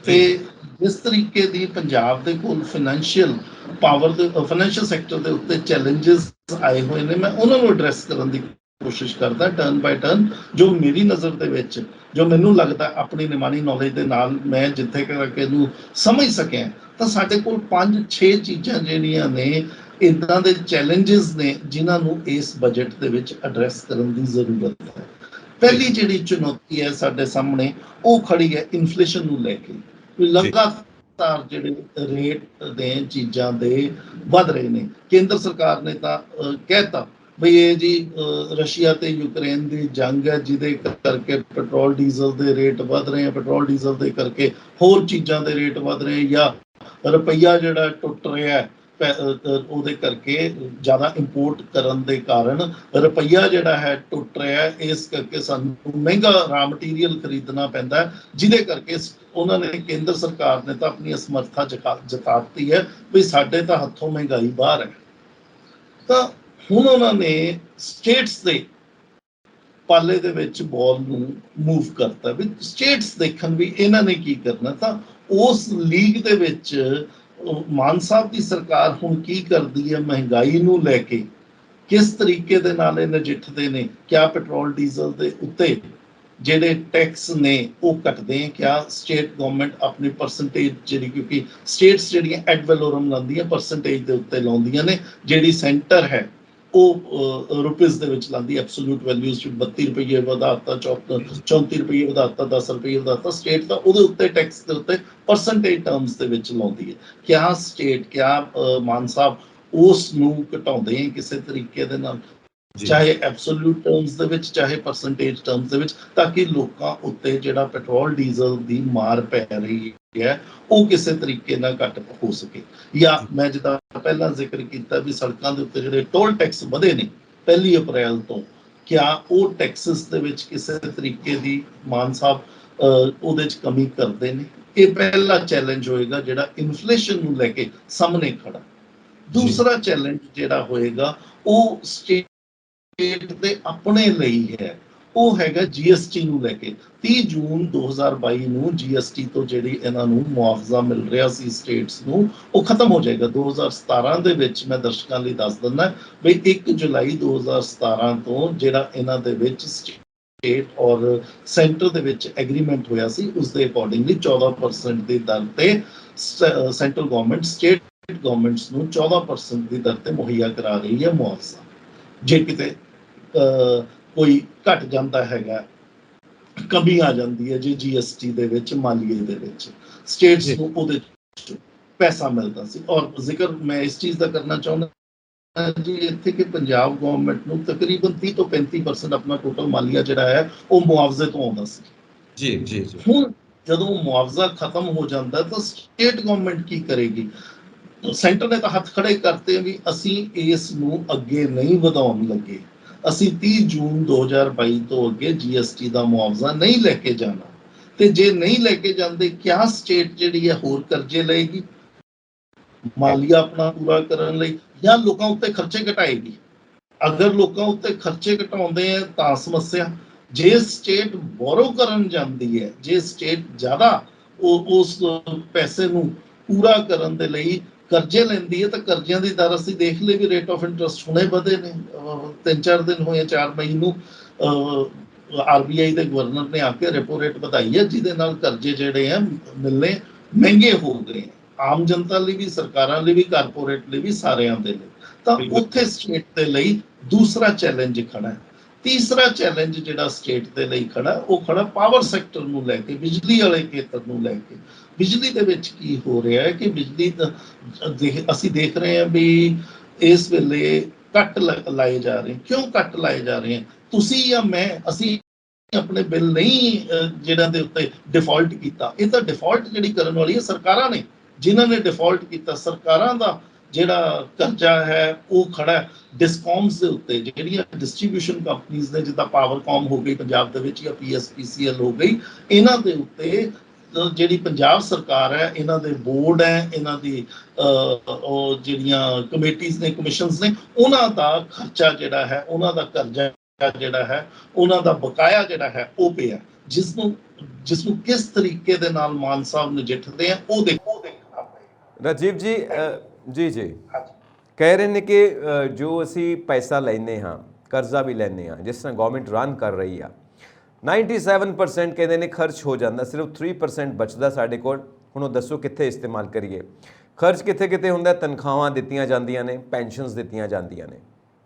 ਤੇ ਜਿਸ ਤਰੀਕੇ ਦੀ ਪੰਜਾਬ ਦੇ ਕੋਲ ਫਾਈਨੈਂਸ਼ੀਅਲ ਪਾਵਰ ਦੇ ਫਾਈਨੈਂਸ਼ੀਅਲ ਸੈਕਟਰ ਦੇ ਉੱਤੇ ਚੈਲੰਜਸ ਆਏ ਹੋਏ ਨੇ, ਮੈਂ ਉਹਨਾਂ ਨੂੰ ਐਡਰੈਸ ਕਰਨ ਦੀ ਕੋਸ਼ਿਸ਼ ਕਰਦਾ ਟਰਨ ਬਾਈ ਟਰਨ। ਜੋ ਮੇਰੀ ਨਜ਼ਰ ਦੇ ਵਿੱਚ ਜੋ ਮੈਨੂੰ ਲੱਗਦਾ ਆਪਣੀ ਨਿਮਾਣੀ ਨੌਲੇਜ ਦੇ ਨਾਲ ਮੈਂ ਜਿੱਥੇ ਕਰਕੇ ਇਹਨੂੰ ਸਮਝ ਸਕਿਆ, ਤਾਂ ਸਾਡੇ ਕੋਲ 5-6 ਚੀਜ਼ਾਂ ਜਿਹੜੀਆਂ ਨੇ ਇਦਾਂ ਦੇ ਚੈਲੰਜਸ ਨੇ ਜਿਨ੍ਹਾਂ ਨੂੰ ਇਸ ਬਜਟ ਦੇ ਵਿੱਚ ਐਡਰੈਸ ਕਰਨ ਦੀ ਜ਼ਰੂਰਤ ਹੈ। ਪਹਿਲੀ ਜਿਹੜੀ ਚੁਣੌਤੀ ਹੈ ਸਾਡੇ ਸਾਹਮਣੇ ਉਹ ਖੜੀ ਹੈ ਇਨਫਲੇਸ਼ਨ ਨੂੰ ਲੈ ਕੇ। ਲਗਾਤਾਰ ਜਿਹੜੇ ਰੇਟ ਦੇ ਚੀਜ਼ਾਂ ਦੇ ਵੱਧ ਰਹੇ ਨੇ, ਕੇਂਦਰ ਸਰਕਾਰ ਨੇ ਤਾਂ ਕਹਿਤਾ ਬਈ ਇਹ ਜੀ ਰਸ਼ੀਆ ਤੇ ਯੂਕਰੇਨ ਦੀ ਜੰਗ ਹੈ ਜਿਹਦੇ ਕਰਕੇ ਪੈਟਰੋਲ ਡੀਜ਼ਲ ਦੇ ਰੇਟ ਵੱਧ ਰਹੇ ਆ, ਪੈਟਰੋਲ ਡੀਜ਼ਲ ਦੇ ਕਰਕੇ ਹੋਰ ਚੀਜ਼ਾਂ ਦੇ ਰੇਟ ਵੱਧ ਰਹੇ, ਜਾਂ ਰੁਪਈਆ ਜਿਹੜਾ ਟੁੱਟ ਰਿਹਾ ਹੈ ਉਹਦੇ ਕਰਕੇ ਜ਼ਿਆਦਾ ਇੰਪੋਰਟ ਕਰਨ ਦੇ ਕਾਰਨ ਰੁਪਈਆ ਜਿਹੜਾ ਹੈ ਟੁੱਟ ਰਿਹਾ ਹੈ, ਇਸ ਕਰਕੇ ਸਾਨੂੰ ਮਹਿੰਗਾ ਰਾ ਮਟੀਰੀਅਲ ਖਰੀਦਣਾ ਪੈਂਦਾ, ਜਿਹਦੇ ਕਰਕੇ ਉਹਨਾਂ ਨੇ ਕੇਂਦਰ ਸਰਕਾਰ ਨੇ ਤਾਂ ਆਪਣੀ ਅਸਮਰਥਾ ਜਤਾ ਦਿੱਤੀ ਹੈ ਵੀ ਸਾਡੇ ਤਾਂ ਹੱਥੋਂ ਮਹਿੰਗਾਈ ਬਾਹਰ ਹੈ। ਤਾਂ ਹੁਣ ਉਹਨਾਂ ਨੇ ਸਟੇਟਸ ਦੇ ਪਾਲੇ ਦੇ ਵਿੱਚ ਬਾਲ ਨੂੰ ਮੂਵ ਕਰਤਾ ਵੀ ਸਟੇਟਸ ਦੇਖਣ ਵੀ ਇਹਨਾਂ ਨੇ ਕੀ ਕਰਨਾ। ਤਾਂ ਉਸ ਲੀਗ ਦੇ ਵਿੱਚ ਮਾਨ ਸਾਹਿਬ ਦੀ ਸਰਕਾਰ ਹੁਣ ਕੀ ਕਰਦੀ ਹੈ, ਮਹਿੰਗਾਈ ਨੂੰ ਲੈ ਕੇ ਕਿਸ ਤਰੀਕੇ ਦੇ ਨਾਲ ਇਹ ਨਜਿੱਠਦੇ ਨੇ, ਕਿਆ ਪੈਟਰੋਲ ਡੀਜ਼ਲ ਦੇ ਉੱਤੇ ਜਿਹੜੇ ਟੈਕਸ ਨੇ ਉਹ ਕੱਟਦੇ, ਕਿਆ ਸਟੇਟ ਗਵਰਨਮੈਂਟ ਆਪਣੀ ਪਰਸੈਂਟੇਜ ਜਿਹੜੀ, ਕਿਉਂਕਿ ਸਟੇਟਸ ਜਿਹੜੀਆਂ ਐਡ ਵੈਲੋਰਮ ਲਾਉਂਦੀਆਂ ਪਰਸੈਂਟੇਜ ਦੇ ਉੱਤੇ ਲਾਉਂਦੀਆਂ ਨੇ, ਜਿਹੜੀ ਸੈਂਟਰ ਹੈ ਉਹ ਰੁਪੀਸ ਦੇ ਵਿੱਚ ਲਾਉਂਦੀ, ਐਬਸੋਲੂਟ ਵੈਲਿਊਜ਼ 'ਚ 32 ਰੁਪਏ ਵਧਾਤਾ, 34 ਰੁਪਏ ਵਧਾਤਾ, 10 ਰੁਪਏ ਵਧਾਤਾ, ਸਟੇਟ ਦਾ ਉਹਦੇ ਉੱਤੇ ਟੈਕਸ ਦੇ ਉੱਤੇ ਪਰਸੈਂਟੇਜ ਟਰਮਸ ਦੇ ਵਿੱਚ ਲਾਉਂਦੀ ਹੈ। ਕਿਆ ਸਟੇਟ ਕਿਆ ਮਾਨ ਸਾਹਿਬ ਉਸ ਨੂੰ ਘਟਾਉਂਦੇ ਕਿਸੇ ਤਰੀਕੇ ਦੇ ਨਾਲ, ਚਾਹੇ ਐਬਸੋਲੂਟ ਟਰਮਸ ਦੇ ਵਿੱਚ ਚਾਹੇ ਪਰਸੈਂਟੇਜ ਟਰਮਸ ਦੇ ਵਿੱਚ, ਤਾਂ ਕਿ ਲੋਕਾਂ ਉੱਤੇ ਜਿਹੜਾ ਪੈਟਰੋਲ ਡੀਜ਼ਲ ਦੀ ਮਾਰ ਪੈ ਰਹੀ ਹੈ ਉਹ ਕਿਸੇ ਤਰੀਕੇ ਨਾਲ ਘੱਟ ਹੋ ਸਕੇ। ਜਾਂ ਮੈਂ ਜਿੱਦਾਂ ਪਹਿਲਾਂ ਜ਼ਿਕਰ ਕੀਤਾ ਵੀ ਸੜਕਾਂ ਦੇ ਉੱਤੇ ਜਿਹੜੇ ਟੋਲ ਟੈਕਸ ਵਧੇ ਨੇ 1 ਅਪ੍ਰੈਲ ਤੋਂ, ਕਿਆ ਉਹ ਟੈਕਸਿਸ ਦੇ ਵਿੱਚ ਕਿਸੇ ਤਰੀਕੇ ਦੀ ਮਾਨ ਸਾਹਿਬ ਉਹਦੇ 'ਚ ਕਮੀ ਕਰਦੇ ਨੇ? ਇਹ ਪਹਿਲਾ ਚੈਲੰਜ ਹੋਏਗਾ ਜਿਹੜਾ ਇਨਫਲੇਸ਼ਨ ਨੂੰ ਲੈ ਕੇ ਸਾਹਮਣੇ ਖੜਾ। ਦੂਸਰਾ ਚੈਲੰਜ ਜਿਹੜਾ ਹੋਏਗਾ ਉਹ ਸਟੇਟ ਦੇ ਆਪਣੇ ਲਈ ਹੈ, ਉਹ ਹੈਗਾ ਜੀਐਸਟੀ ਨੂੰ ਲੈ ਕੇ। 30 ਜੂਨ 2022 ਨੂੰ ਜੀਐਸਟੀ ਤੋਂ ਜਿਹੜੀ ਇਹਨਾਂ ਨੂੰ ਮੁਆਵਜ਼ਾ ਮਿਲ ਰਿਹਾ ਸੀ ਸਟੇਟਸ ਨੂੰ, ਉਹ ਖਤਮ ਹੋ ਜਾਏਗਾ 2017 ਦੇ ਵਿੱਚ। ਮੈਂ ਦਰਸ਼ਕਾਂ ਲਈ ਦੱਸ ਦਿੰਦਾ ਬਈ 1 ਜੁਲਾਈ 2017 ਤੋਂ ਜਿਹੜਾ ਇਹਨਾਂ ਦੇ ਵਿੱਚ ਸਟੇਟ ਔਰ ਸੈਂਟਰ ਦੇ ਵਿੱਚ ਐਗਰੀਮੈਂਟ ਹੋਇਆ ਸੀ, ਉਸ ਦੇ ਅਕੋਰਡਿੰਗਲੀ 14% ਦੀ ਦਰ ਤੇ ਸੈਂਟਰਲ ਗਵਰਨਮੈਂਟ ਸਟੇਟ ਗਵਰਨਮੈਂਟਸ ਨੂੰ 14% ਦੀ ਦਰ ਤੇ ਮੁਹੱਈਆ ਕਰਾ ਰਹੀ ਹੈ ਮੁਆਵਜ਼ਾ। ਜੇ ਕਿਤੇ ਕੋਈ ਘਟ ਜਾਂਦਾ ਹੈਗਾ, ਕਮੀ ਆ ਜਾਂਦੀ ਹੈ ਜੇ ਜੀਐਸਟੀ ਦੇ ਵਿੱਚ, ਮਾਲੀਏ ਦੇ ਵਿੱਚ, ਸਟੇਟਸ ਨੂੰ ਉਹਦੇ ਪੈਸਾ ਮਿਲਦਾ ਸੀ। ਔਰ ਜ਼ਿਕਰ ਮੈਂ ਇਸ ਚੀਜ਼ ਦਾ ਕਰਨਾ ਚਾਹੁੰਦਾ ਜੀ ਇੱਥੇ ਕਿ ਪੰਜਾਬ ਗਵਰਨਮੈਂਟ ਨੂੰ ਤਕਰੀਬਨ 30 ਤੋਂ 35% ਆਪਣਾ ਟੋਟਲ ਮਾਲੀਆ ਜਿਹੜਾ ਹੈ ਉਹ ਮੁਆਵਜ਼ੇ ਤੋਂ ਆਉਂਦਾ ਸੀ। ਜੀ ਜੀ ਜੀ। ਹੁਣ ਜਦੋਂ ਮੁਆਵਜ਼ਾ ਖਤਮ ਹੋ ਜਾਂਦਾ ਤਾਂ ਸਟੇਟ ਗਵਰਨਮੈਂਟ ਕੀ ਕਰੇਗੀ? ਸੈਂਟਰ ਨੇ ਤਾਂ ਹੱਥ ਖੜੇ ਕਰਤੇ ਵੀ ਅਸੀਂ ਇਸ ਨੂੰ ਅੱਗੇ ਨਹੀਂ ਵਧਾਉਣ ਲੱਗੇ, ਅਸੀਂ 30 ਜੂਨ 2022 ਤੋਂ ਅੱਗੇ ਜੀਐਸਟੀ ਦਾ ਮੁਆਵਜ਼ਾ ਨਹੀਂ ਲੈ ਕੇ ਜਾਣਾ। ਤੇ ਜੇ ਨਹੀਂ ਲੈ ਕੇ ਜਾਂਦੇ, ਕਿਆ ਸਟੇਟ ਜਿਹੜੀ ਹੈ ਹੋਰ ਕਰਜ਼ੇ ਲਏਗੀ ਮਾਲੀਆ ਆਪਣਾ ਪੂਰਾ ਕਰਨ ਲਈ, ਜਾਂ ਲੋਕਾਂ ਉੱਤੇ ਖਰਚੇ ਘਟਾਏਗੀ? ਅਗਰ ਲੋਕਾਂ ਉੱਤੇ ਖਰਚੇ ਘਟਾਉਂਦੇ ਆ ਤਾਂ ਸਮੱਸਿਆ। ਜੇ ਸਟੇਟ ਬੋਰੋ ਕਰਨ ਜਾਂਦੀ ਹੈ, ਜੇ ਸਟੇਟ ਜ਼ਿਆਦਾ ਉਸ ਪੈਸੇ ਨੂੰ ਪੂਰਾ ਕਰਨ ਦੇ ਲਈ ਕਰਜ਼ੇ ਲੈਂਦੀ ਹੈ, ਤਾਂ ਕਰਜ਼ਿਆਂ ਦੀ ਦਰ ਅਸੀਂ ਦੇਖ ਲਈ ਵੀ ਰੇਟ ਆਫ ਇੰਟਰਸਟ ਹੁਣੇ ਵਧੇ ਨੇ। 3-4 ਦਿਨ ਹੋਏ, 4 ਮਈ ਨੂੰ ਆਰਬੀਆਈ ਦੇ ਗਵਰਨਰ ਨੇ ਆ ਕੇ ਰੈਪੋ ਰੇਟ ਵਧਾਈ ਹੈ, ਜਿਹਦੇ ਨਾਲ ਕਰਜ਼ੇ ਜਿਹੜੇ ਆ ਮਿਲਣੇ ਮਹਿੰਗੇ ਹੋ ਗਏ, ਆਮ ਜਨਤਾ ਲਈ ਵੀ, ਸਰਕਾਰਾਂ ਲਈ ਵੀ, ਕਾਰਪੋਰੇਟ ਲਈ ਵੀ, ਸਾਰਿਆਂ ਦੇ ਲਈ। ਤਾਂ ਉੱਥੇ ਸਟੇਟ ਦੇ ਲਈ ਦੂਸਰਾ ਚੈਲੰਜ ਖੜਾ ਹੈ। ਤੀਸਰਾ ਚੈਲੰਜ ਜਿਹੜਾ ਸਟੇਟ ਦੇ ਲਈ ਖੜਾ, ਉਹ ਖੜਾ ਪਾਵਰ ਸੈਕਟਰ ਨੂੰ ਲੈ ਕੇ, ਬਿਜਲੀ ਵਾਲੇ ਖੇਤਰ ਨੂੰ ਲੈ ਕੇ। ਬਿਜਲੀ ਦੇ ਵਿੱਚ ਕੀ ਹੋ ਰਿਹਾ ਹੈ ਕਿ ਬਿਜਲੀ ਅਸੀਂ ਦੇਖ ਰਹੇ ਹਾਂ ਵੀ ਇਸ ਵੇਲੇ ਕੱਟ ਲਾਏ ਜਾ ਰਹੇ। ਕਿਉਂ ਕੱਟ ਲਾਏ ਜਾ ਰਹੇ ਹਨ? ਤੁਸੀਂ ਜਾਂ ਮੈਂ, ਅਸੀਂ ਆਪਣੇ ਬਿੱਲ ਨਹੀਂ ਜਿਹੜਾ ਦੇ ਉੱਤੇ ਡਿਫਾਲਟ ਕੀਤਾ। ਇਹ ਤਾਂ ਡਿਫਾਲਟ ਜਿਹੜੀ ਕਰਨ ਵਾਲੀ ਹੈ ਸਰਕਾਰਾਂ ਨੇ, ਜਿਨ੍ਹਾਂ ਨੇ ਡਿਫਾਲਟ ਕੀਤਾ। ਸਰਕਾਰਾਂ ਦਾ ਜਿਹੜਾ ਕਰਜ਼ਾ ਹੈ ਉਹ ਖੜਾ ਡਿਸਕੌਮਸ ਦੇ ਉੱਤੇ, ਜਿਹੜੀਆਂ ਡਿਸਟ੍ਰੀਬਿਊਸ਼ਨ ਕੰਪਨੀਆਂ ਨੇ, ਜਿੱਦਾਂ ਪਾਵਰਕਾਮ ਹੋ ਗਈ ਪੰਜਾਬ ਦੇ ਵਿੱਚ, ਜਾਂ ਪੀਐਸਪੀਸੀਐਲ ਹੋ ਗਈ, ਇਹਨਾਂ ਦੇ ਉੱਤੇ ਜਿਹੜੀ ਪੰਜਾਬ ਸਰਕਾਰ ਹੈ, ਇਹਨਾਂ ਦੇ ਬੋਰਡ ਹੈ, ਇਹਨਾਂ ਦੀ ਉਹ ਜਿਹੜੀਆਂ ਕਮੇਟੀਆਂ ਨੇ, ਕਮਿਸ਼ਨਸ ਨੇ, ਉਹਨਾਂ ਦਾ ਖਰਚਾ ਜਿਹੜਾ ਹੈ, ਉਹਨਾਂ ਦਾ ਕਰਜ਼ਾ ਜਿਹੜਾ ਹੈ, ਉਹਨਾਂ ਦਾ ਬਕਾਇਆ ਜਿਹੜਾ ਹੈ ਉਹ ਪਿਆ, ਜਿਸ ਨੂੰ ਕਿਸ ਤਰੀਕੇ ਦੇ ਨਾਲ ਮਾਨ ਸਾਹਿਬ ਨਜਿੱਠਦੇ ਆ ਉਹ ਦੇਖੋ। ਰਾਜੀਵ ਜੀ ਜੀ ਜੀ ਕਹਿ ਰਹੇ ਨੇ ਕਿ ਜੋ ਅਸੀਂ ਪੈਸਾ ਲੈਂਦੇ ਹਾਂ, ਕਰਜ਼ਾ ਵੀ ਲੈਂਦੇ ਹਾਂ, ਜਿਸ ਤਰ੍ਹਾਂ ਗਵਰਨਮੈਂਟ ਰਨ ਕਰ ਰਹੀ ਆ, 97% ਕਹਿੰਦੇ ਨੇ ਖਰਚ ਹੋ ਜਾਂਦਾ, ਸਿਰਫ 3% ਬਚਦਾ ਸਾਡੇ ਕੋਲ। ਹੁਣ ਉਹ ਦੱਸੋ ਕਿੱਥੇ ਇਸਤੇਮਾਲ ਕਰੀਏ? ਖਰਚ ਕਿੱਥੇ ਕਿੱਥੇ ਹੁੰਦਾ? ਤਨਖਾਹਾਂ ਦਿੱਤੀਆਂ ਜਾਂਦੀਆਂ ਨੇ, ਪੈਨਸ਼ਨਸ ਦਿੱਤੀਆਂ ਜਾਂਦੀਆਂ ਨੇ,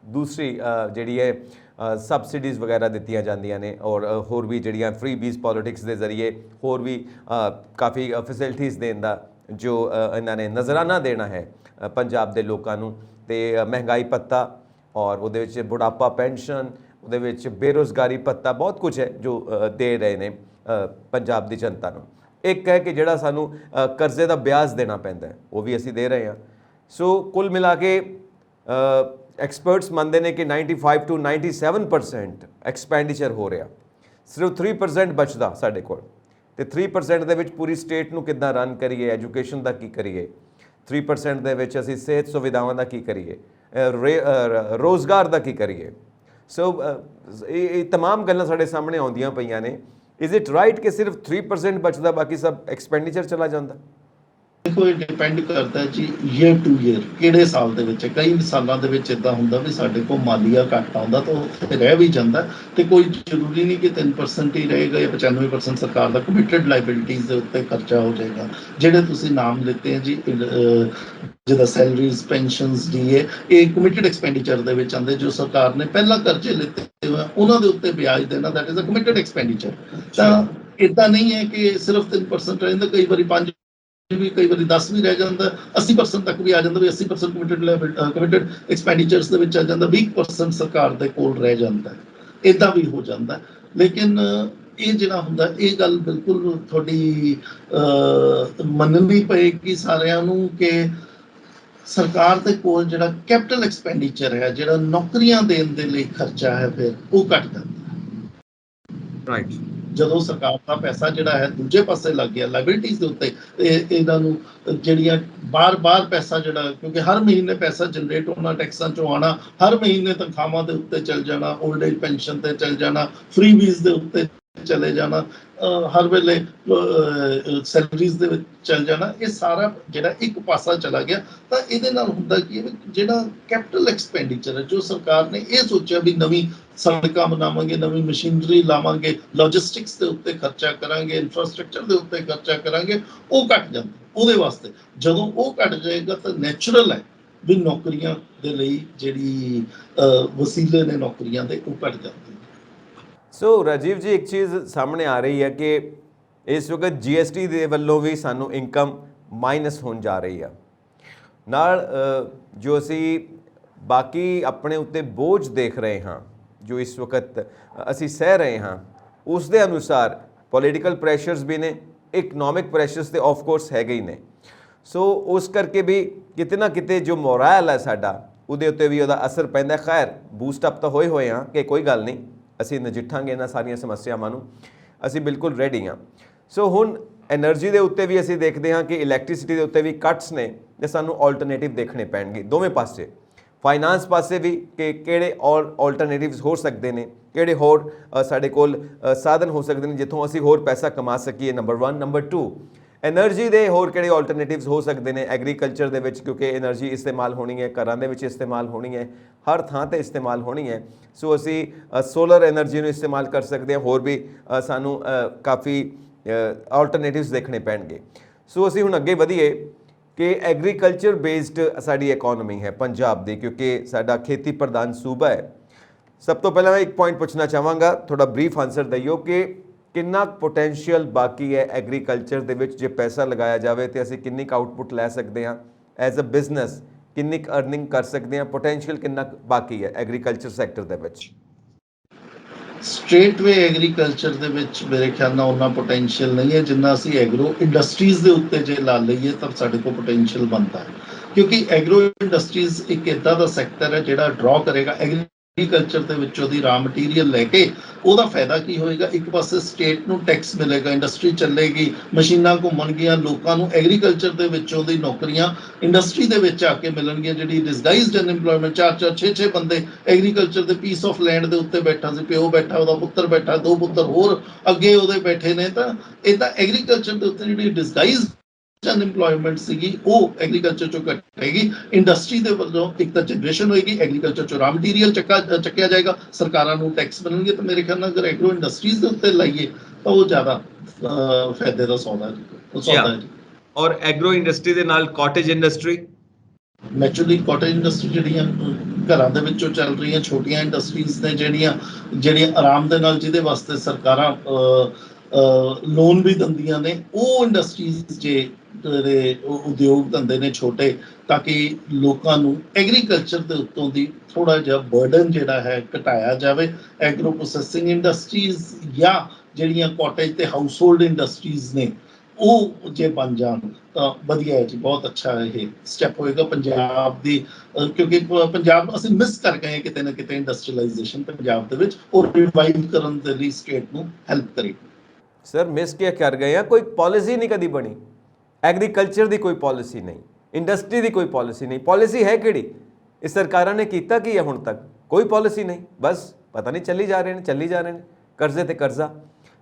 ਦੂਸਰੀ ਜਿਹੜੀ ਹੈ ਸਬਸਿਡੀਜ਼ ਵਗੈਰਾ ਦਿੱਤੀਆਂ ਜਾਂਦੀਆਂ ਨੇ, ਔਰ ਹੋਰ ਵੀ ਜਿਹੜੀਆਂ ਫ੍ਰੀ ਬੀਜ਼ ਪੋਲੀਟਿਕਸ ਦੇ ਜ਼ਰੀਏ ਹੋਰ ਵੀ ਕਾਫੀ ਫੈਸਿਲਿਟੀਜ਼ ਦੇਣ ਦਾ ਜੋ ਇਹਨਾਂ ਨੇ ਨਜ਼ਰਾਨਾ ਦੇਣਾ ਹੈ ਪੰਜਾਬ ਦੇ ਲੋਕਾਂ ਨੂੰ। ਤੇ ਮਹਿੰਗਾਈ ਭੱਤਾ, ਔਰ ਉਹਦੇ ਵਿੱਚ ਬੁਢਾਪਾ ਪੈਨਸ਼ਨ, ਉਹਦੇ ਵਿੱਚ ਬੇਰੁਜ਼ਗਾਰੀ ਭੱਤਾ, ਬਹੁਤ ਕੁਝ ਹੈ ਜੋ ਦੇ ਰਹੇ ਨੇ ਪੰਜਾਬ ਦੀ ਜਨਤਾ ਨੂੰ। ਇੱਕ ਹੈ ਕਿ ਜਿਹੜਾ ਸਾਨੂੰ ਕਰਜ਼ੇ ਦਾ ਵਿਆਜ ਦੇਣਾ ਪੈਂਦਾ ਹੈ, ਉਹ ਵੀ ਅਸੀਂ ਦੇ ਰਹੇ ਹਾਂ। ਸੋ ਕੁੱਲ ਮਿਲਾ ਕੇ ਐਕਸਪਰਟਸ ਮੰਨਦੇ ਨੇ ਕਿ 95 to 97% ਐਕਸਪੈਂਡੀਚਰ ਹੋ ਰਿਹਾ, ਸਿਰਫ 3% ਬਚਦਾ ਸਾਡੇ ਕੋਲ। ਤੇ 3% ਦੇ ਵਿੱਚ ਪੂਰੀ ਸਟੇਟ ਨੂੰ ਕਿੱਦਾਂ ਰਨ ਕਰੀਏ, ਐਜੂਕੇਸ਼ਨ ਦਾ ਕੀ ਕਰੀਏ, 3% ਦੇ ਵਿੱਚ ਅਸੀਂ ਸਿਹਤ ਸੁਵਿਧਾਵਾਂ ਦਾ ਕੀ ਕਰੀਏ, ਰੋਜ਼ਗਾਰ ਦਾ ਕੀ ਕਰੀਏ। ਸੋ ਇਹ ਤਮਾਮ ਗੱਲਾਂ ਸਾਡੇ ਸਾਹਮਣੇ ਆਉਂਦੀਆਂ ਪਈਆਂ ਨੇ। ਇਜ਼ ਇਟ ਰਾਈਟ ਕਿ ਸਿਰਫ 3% ਬਚਦਾ, ਬਾਕੀ ਸਭ ਐਕਸਪੈਂਡੀਚਰ ਚਲਾ ਜਾਂਦਾ? ਦੇਖੋ, ਇਹ ਡਿਪੈਂਡ ਕਰਦਾ ਜੀ ਈਅਰ ਟੂ ਈਅਰ, ਕਿਹੜੇ ਸਾਲ ਦੇ ਵਿੱਚ। ਕਈ ਸਾਲਾਂ ਦੇ ਵਿੱਚ ਇਦਾਂ ਹੁੰਦਾ ਵੀ ਸਾਡੇ ਕੋਲ ਮਾਲੀਆ ਘੱਟ ਆਉਂਦਾ ਤਾਂ ਉੱਥੇ ਰਹਿ ਵੀ ਜਾਂਦਾ, ਤੇ ਕੋਈ ਜ਼ਰੂਰੀ ਨਹੀਂ ਕਿ 3% ਹੀ ਰਹੇਗਾ ਜਾਂ 95% ਸਰਕਾਰ ਦਾ ਕਮਿਟਡ ਲਾਇਬਿਲਿਟੀਜ਼ ਦੇ ਉੱਤੇ ਖਰਚਾ ਹੋ ਜਾਏਗਾ। ਜਿਹੜੇ ਤੁਸੀਂ ਨਾਮ ਲਿੱਤੇ ਹੈ ਜੀ, ਜਿੱਦਾਂ ਸੈਲਰੀਜ਼, ਪੈਨਸ਼ਨਸ, ਡੀਏ, ਇਹ ਕਮਿਟਡ ਐਕਸਪੈਂਡੀਚਰ ਦੇ ਵਿੱਚ ਆਉਂਦੇ। ਜੋ ਸਰਕਾਰ ਨੇ ਪਹਿਲਾਂ ਕਰਜ਼ੇ ਲਿੱਤੇ ਹੋਏ ਉਹਨਾਂ ਦੇ ਉੱਤੇ ਵਿਆਜ ਦੇਣਾ, that is a committed expenditure. ਤਾਂ ਇਦਾਂ ਨਹੀਂ ਹੈ ਕਿ ਸਿਰਫ 3% ਰਹਿੰਦਾ, ਕਈ ਵਾਰੀ 5 ਵੀ, ਕਈ ਵਾਰੀ 10 ਵੀ ਰਹਿ ਜਾਂਦਾ, 80% ਤੱਕ ਵੀ ਆ ਜਾਂਦਾ ਵੀ 80% ਕਮਿਟਡ ਐਕਸਪੈਂਡੀਚਰਸ ਦੇ ਵਿੱਚ ਆ ਜਾਂਦਾ, 20% ਸਰਕਾਰ ਦੇ ਕੋਲ ਰਹਿ ਜਾਂਦਾ, ਇਦਾਂ ਵੀ ਹੋ ਜਾਂਦਾ। ਲੇਕਿਨ ਇਹ ਜਿਹੜਾ ਹੁੰਦਾ, ਇਹ ਗੱਲ ਬਿਲਕੁਲ ਤੁਹਾਡੀ ਮੰਨਣੀ ਪਏਗੀ ਸਾਰਿਆਂ ਨੂੰ ਕਿ ਸਰਕਾਰ ਦੇ ਕੋਲ ਜਿਹੜਾ ਕੈਪੀਟਲ ਐਕਸਪੈਂਡੀਚਰ ਹੈ, ਜਿਹੜਾ ਨੌਕਰੀਆਂ ਦੇਣ ਦੇ ਲਈ ਖਰਚਾ ਹੈ, ਫਿਰ ਉਹ ਘਟ ਜਾਂਦਾ। ਰਾਈਟ। ਜਦੋਂ ਸਰਕਾਰ ਦਾ ਪੈਸਾ ਜਿਹੜਾ ਹੈ ਦੂਜੇ ਪਾਸੇ ਲੱਗ ਗਿਆ ਲਾਇਬਿਲਿਟੀਜ਼ ਦੇ ਉੱਤੇ, ਇਹਨਾਂ ਨੂੰ ਜਿਹੜੀਆਂ ਬਾਰ-ਬਾਰ ਪੈਸਾ ਜਿਹੜਾ, ਕਿਉਂਕਿ ਹਰ ਮਹੀਨੇ ਪੈਸਾ ਜਨਰੇਟ ਹੋਣਾ ਟੈਕਸਾਂ ਚੋਂ ਆਉਣਾ, ਹਰ ਮਹੀਨੇ ਤਨਖਾਹਾਂ ਦੇ ਉੱਤੇ ਚੱਲ ਜਾਣਾ, ਓਲਡ ਏਜ ਪੈਨਸ਼ਨ ਤੇ ਚੱਲ ਜਾਣਾ, ਫ੍ਰੀ ਵੀਜ਼ ਦੇ ਉੱਤੇ ਚਲੇ ਜਾਣਾ, ਹਰ ਵੇਲੇ ਸੈਲਰੀਜ਼ ਦੇ ਵਿੱਚ ਚੱਲ ਜਾਣਾ, ਇਹ ਸਾਰਾ ਜਿਹੜਾ ਇੱਕ ਪਾਸਾ ਚਲਾ ਗਿਆ। ਤਾਂ ਇਹਦੇ ਨਾਲ ਹੁੰਦਾ ਕੀ ਹੈ, ਜਿਹੜਾ ਕੈਪੀਟਲ ਐਕਸਪੈਂਡੀਚਰ ਹੈ, ਜੋ ਸਰਕਾਰ ਨੇ ਇਹ ਸੋਚਿਆ ਵੀ ਨਵੀਂ ਸੜਕਾਂ ਬਣਾਵਾਂਗੇ, ਨਵੀਂ ਮਸ਼ੀਨਰੀ ਲਾਵਾਂਗੇ, ਲੌਜਿਸਟਿਕਸ ਦੇ ਉੱਤੇ ਖਰਚਾ ਕਰਾਂਗੇ, ਇਨਫਰਾਸਟ੍ਰਕਚਰ ਦੇ ਉੱਤੇ ਖਰਚਾ ਕਰਾਂਗੇ, ਉਹ ਘਟ ਜਾਂਦਾ। ਉਹਦੇ ਵਾਸਤੇ ਜਦੋਂ ਉਹ ਘਟ ਜਾਏਗਾ ਤਾਂ ਨੈਚੁਰਲ ਹੈ ਵੀ ਨੌਕਰੀਆਂ ਦੇ ਲਈ ਜਿਹੜੀ ਵਸੀਲੇ ਨੇ ਨੌਕਰੀਆਂ ਦੇ, ਉਹ ਘਟ ਜਾਂਦੇ। ਸੋ ਰਾਜੀਵ ਜੀ, ਇੱਕ ਚੀਜ਼ ਸਾਹਮਣੇ ਆ ਰਹੀ ਹੈ ਕਿ ਇਸ ਵਕਤ GST ਦੇ ਵੱਲੋਂ ਵੀ ਸਾਨੂੰ ਇਨਕਮ ਮਾਈਨਸ ਹੋਣ ਜਾ ਰਹੀ ਆ, ਨਾਲ ਜੋ ਅਸੀਂ ਬਾਕੀ ਆਪਣੇ ਉੱਤੇ ਬੋਝ ਦੇਖ ਰਹੇ ਹਾਂ, ਜੋ ਇਸ ਵਕਤ ਅਸੀਂ ਸਹਿ ਰਹੇ ਹਾਂ, ਉਸ ਦੇ ਅਨੁਸਾਰ ਪੋਲੀਟੀਕਲ ਪ੍ਰੈਸ਼ਰਸ ਵੀ ਨੇ, ਇਕਨੋਮਿਕ ਪ੍ਰੈਸ਼ਰਸ ਤੇ ਆਫ ਕੋਰਸ ਹੈਗੇ ਹੀ ਨੇ। ਸੋ ਉਸ ਕਰਕੇ ਵੀ ਕਿਤੇ ਨਾ ਕਿਤੇ ਜੋ ਮੋਰਲ ਹੈ ਸਾਡਾ, ਉਹਦੇ ਉੱਤੇ ਵੀ ਉਹਦਾ ਅਸਰ ਪੈਂਦਾ। ਖੈਰ, ਬੂਸਟ ਅਪ ਤਾਂ ਹੋਏ ਹਾਂ ਕਿ ਕੋਈ ਗੱਲ ਨਹੀਂ, ਅਸੀਂ ਨਜਿੱਠਾਂਗੇ ਇਹਨਾਂ ਸਾਰੀਆਂ ਸਮੱਸਿਆਵਾਂ ਨੂੰ, ਅਸੀਂ ਬਿਲਕੁਲ ਰੈਡੀ ਹਾਂ। ਸੋ ਹੁਣ ਐਨਰਜੀ ਦੇ ਉੱਤੇ ਵੀ ਅਸੀਂ ਦੇਖਦੇ ਹਾਂ ਕਿ ਇਲੈਕਟ੍ਰਿਸਿਟੀ ਦੇ ਉੱਤੇ ਵੀ ਕੱਟਸ ਨੇ, ਤੇ ਸਾਨੂੰ ਆਲਟਰਨੇਟਿਵ ਦੇਖਣੇ ਪੈਣਗੇ ਦੋਵੇਂ ਪਾਸੇ, ਫਾਈਨਾਂਸ ਪਾਸੇ ਵੀ ਕਿ ਕਿਹੜੇ ਆਲਟਰਨੇਟਿਵਸ ਹੋ ਸਕਦੇ ਨੇ, ਕਿਹੜੇ ਹੋਰ ਸਾਡੇ ਕੋਲ ਸਾਧਨ ਹੋ ਸਕਦੇ ਨੇ ਜਿੱਥੋਂ ਅਸੀਂ ਹੋਰ ਪੈਸਾ ਕਮਾ ਸਕੀਏ, ਨੰਬਰ 1। ਨੰਬਰ 2, ਐਨਰਜੀ ਦੇ ਹੋਰ ਕਿਹੜੇ ਆਲਟਰਨੇਟਿਵਸ ਹੋ ਸਕਦੇ ਨੇ ਐਗਰੀਕਲਚਰ ਦੇ ਵਿੱਚ, ਕਿਉਂਕਿ ਐਨਰਜੀ ਇਸਤੇਮਾਲ ਹੋਣੀ ਹੈ, ਘਰਾਂ ਦੇ ਵਿੱਚ ਇਸਤੇਮਾਲ ਹੋਣੀ ਹੈ, ਹਰ ਥਾਂ ਤੇ ਇਸਤੇਮਾਲ ਹੋਣੀ ਹੈ। ਸੋ ਅਸੀਂ ਸੋਲਰ ਐਨਰਜੀ ਨੂੰ ਇਸਤੇਮਾਲ ਕਰ ਸਕਦੇ ਹਾਂ, ਹੋਰ ਵੀ ਸਾਨੂੰ ਕਾਫੀ ਆਲਟਰਨੇਟਿਵਸ ਦੇਖਣੇ ਪੈਣਗੇ। ਸੋ ਅਸੀਂ ਹੁਣ ਅੱਗੇ ਵਧੀਏ ਕਿ ਐਗਰੀਕਲਚਰ ਬੇਸਡ ਸਾਡੀ ਇਕੋਨਮੀ ਹੈ ਪੰਜਾਬ ਦੀ, ਕਿਉਂਕਿ ਸਾਡਾ ਖੇਤੀ ਪ੍ਰਧਾਨ ਸੂਬਾ ਹੈ। ਸਭ ਤੋਂ ਪਹਿਲਾਂ ਮੈਂ ਇੱਕ ਪੁਆਇੰਟ ਪੁੱਛਣਾ ਚਾਹਾਂਗਾ, ਥੋੜਾ ਬਰੀਫ ਆਨਸਰ ਦਿਓ ਕਿ ਕਿੰਨਾ ਪੋਟੈਂਸ਼ੀਅਲ ਬਾਕੀ ਹੈ ਐਗਰੀਕਲਚਰ ਦੇ ਵਿੱਚ, ਜੇ ਪੈਸਾ ਲਗਾਇਆ ਜਾਵੇ ਤੇ ਅਸੀਂ ਕਿੰਨੀ ਕੁ ਆਊਟਪੁੱਟ ਲੈ ਸਕਦੇ ਹਾਂ ਐਜ਼ ਅ ਬਿਜ਼ਨਸ, ਕਿੰਨੀ ਕੁ ਅਰਨਿੰਗ ਕਰ ਸਕਦੇ ਹਾਂ, ਪੋਟੈਂਸ਼ੀਅਲ ਕਿੰਨਾ ਬਾਕੀ ਹੈ ਐਗਰੀਕਲਚਰ ਸੈਕਟਰ ਦੇ ਵਿੱਚ? ਸਟ੍ਰੇਟ ਵੇ ਐਗਰੀਕਲਚਰ ਦੇ ਵਿੱਚ ਮੇਰੇ ਖਿਆਲ ਨਾਲ ਉਹਨਾਂ ਪੋਟੈਂਸ਼ੀਅਲ ਨਹੀਂ ਹੈ ਜਿੰਨਾ ਅਸੀਂ ਐਗਰੋ ਇੰਡਸਟਰੀਜ਼ ਦੇ ਉੱਤੇ ਜੇ ਲਾ ਲਈਏ ਤਾਂ ਸਾਡੇ ਕੋਲ ਪੋਟੈਂਸ਼ੀਅਲ ਬਣਦਾ ਹੈ। ਕਿਉਂਕਿ ਐਗਰੋ ਇੰਡਸਟਰੀਜ਼ ਇੱਕ ਇੱਦਾਂ ਦਾ ਸੈਕਟਰ ਹੈ ਜਿਹੜਾ ਡਰਾ ਕਰੇਗਾ ਐਗਰੀਕਲਚਰ ਦੇ ਵਿੱਚ ਉਹਦੀ ਰਾ ਮਟੀਰੀਅਲ ਲੈ ਕੇ। ਉਹਦਾ ਫਾਇਦਾ ਕੀ ਹੋਏਗਾ, ਇੱਕ ਪਾਸੇ ਸਟੇਟ ਨੂੰ ਟੈਕਸ ਮਿਲੇਗਾ, ਇੰਡਸਟਰੀ ਚੱਲੇਗੀ, ਮਸ਼ੀਨਾਂ ਘੁੰਮਣਗੀਆਂ, ਲੋਕਾਂ ਨੂੰ ਐਗਰੀਕਲਚਰ ਦੇ ਵਿੱਚੋਂ ਦੀ ਨੌਕਰੀਆਂ ਇੰਡਸਟਰੀ ਦੇ ਵਿੱਚ ਆ ਕੇ ਮਿਲਣਗੀਆਂ, ਜਿਹੜੀ ਡਿਸਗਾਈਜ਼ਡ ਅਨਇੰਪਲੋਇਮੈਂਟ, 4-4 6-6 ਬੰਦੇ ਐਗਰੀਕਲਚਰ ਦੇ ਪੀਸ ਆਫ ਲੈਂਡ ਦੇ ਉੱਤੇ ਬੈਠਾ ਸੀ, ਪਿਓ ਬੈਠਾ, ਉਹਦਾ ਪੁੱਤਰ ਬੈਠਾ, 2 ਪੁੱਤਰ ਹੋਰ ਅੱਗੇ ਉਹਦੇ ਬੈਠੇ ਨੇ। ਤਾਂ ਇਦਾਂ ਐਗਰੀਕਲਚਰ ਦੇ ਉੱਤੇ ਜਿਹੜੀ ਡਿਸਗਾਈਜ਼ ਅਨਇੰਪਲੋਇਮੈਂਟ ਸੀਗੀ ਉਹ ਐਗਰੀਕਲਚਰ ਚੋਂ ਘਟੇਗੀ। ਇੰਡਸਟਰੀ ਦੇ ਵੱਲੋਂ ਇੱਕ ਤਾਂ ਜਨਰੇਸ਼ਨ ਹੋਏਗੀ, ਐਗਰੀਕਲਚਰ ਚੋਂ ਰਾ ਮਟੀਰੀਅਲ ਚੱਕਿਆ ਜਾਏਗਾ, ਸਰਕਾਰਾਂ ਨੂੰ ਟੈਕਸ ਮਿਲਣਗੇ। ਤਾਂ ਮੇਰੇ ਖਿਆਲ ਨਾਲ ਅਗਰ ਐਗਰੋ ਇੰਡਸਟਰੀਜ਼ ਦੇ ਉੱਤੇ ਲਾਈਏ ਤਾਂ ਉਹ ਜ਼ਿਆਦਾ ਫਾਇਦੇ ਦਾ ਸੌਦਾ ਹੈ ਜੀ। ਔਰ ਐਗਰੋ ਇੰਡਸਟਰੀ ਦੇ ਨਾਲ cottage industry, naturally cottage industry ਜਿਹੜੀਆਂ ਘਰਾਂ ਦੇ ਵਿੱਚੋਂ ਚੱਲ ਰਹੀਆਂ ਛੋਟੀਆਂ ਇੰਡਸਟਰੀਜ਼ ਨੇ, ਜਿਹੜੀਆਂ ਆਰਾਮ ਦੇ ਨਾਲ, ਜਿਹਦੇ ਵਾਸਤੇ ਸਰਕਾਰਾਂ ਲੋਨ ਵੀ ਦਿੰਦੀਆਂ ਨੇ, ਉਹ ਇੰਡਸਟਰੀਜ਼ ਜਿਹੜੇ ਉਦਯੋਗ ਧੰਦੇ ਨੇ ਛੋਟੇ, ਤਾਂ ਕਿ ਲੋਕਾਂ ਨੂੰ ਐਗਰੀਕਲਚਰ ਦੇ ਉੱਤੋਂ ਦੀ ਥੋੜਾ ਜਿਹਾ ਬਰਡਨ ਜਿਹੜਾ ਹੈ ਘਟਾਇਆ ਜਾਵੇ। ਐਗਰੋ ਪ੍ਰੋਸੈਸਿੰਗ ਇੰਡਸਟਰੀਜ਼ ਜਾਂ ਜਿਹੜੀਆਂ ਕਾਟੇਜ ਤੇ ਹਾਊਸ ਹੋਲਡ ਇੰਡਸਟਰੀਜ਼ ਨੇ, ਉਹ ਜੇ ਬਣ ਜਾਣ ਤਾਂ ਵਧੀਆ ਹੈ ਜੀ, ਬਹੁਤ ਅੱਛਾ ਇਹ ਸਟੈਪ ਹੋਏਗਾ ਪੰਜਾਬ ਦੀ। ਕਿਉਂਕਿ ਪੰਜਾਬ ਅਸੀਂ ਮਿਸ ਕਰ ਗਏ ਕਿਤੇ ਨਾ ਕਿਤੇ ਇੰਡਸਟਰੀਅਲਾਈਜੇਸ਼ਨ ਪੰਜਾਬ ਦੇ ਵਿੱਚ, ਉਹ ਰਿਵਾਈਵ ਕਰਨ ਦੇ ਲਈ ਸਟੇਟ ਨੂੰ ਹੈਲਪ ਕਰੇਗੀ। ਸਰ ਮਿਸ ਕੀ ਕਰ ਗਏ ਆ? ਕੋਈ ਪਾਲਿਸੀ ਨਹੀਂ ਕਦੀ ਬਣੀ, ਐਗਰੀਕਲਚਰ ਦੀ ਕੋਈ ਪਾਲਿਸੀ ਨਹੀਂ, ਇੰਡਸਟਰੀ ਦੀ ਕੋਈ ਪਾਲਿਸੀ ਨਹੀਂ। ਪਾਲਿਸੀ ਹੈ ਕਿਹੜੀ? ਇਸ ਸਰਕਾਰਾਂ ਨੇ ਕੀਤਾ ਕੀ ਹੈ ਹੁਣ ਤੱਕ? ਕੋਈ ਪਾਲਿਸੀ ਨਹੀਂ, ਬਸ ਪਤਾ ਨਹੀਂ ਚੱਲੀ ਜਾ ਰਹੇ ਨੇ ਕਰਜ਼ੇ ਤੇ ਕਰਜ਼ਾ।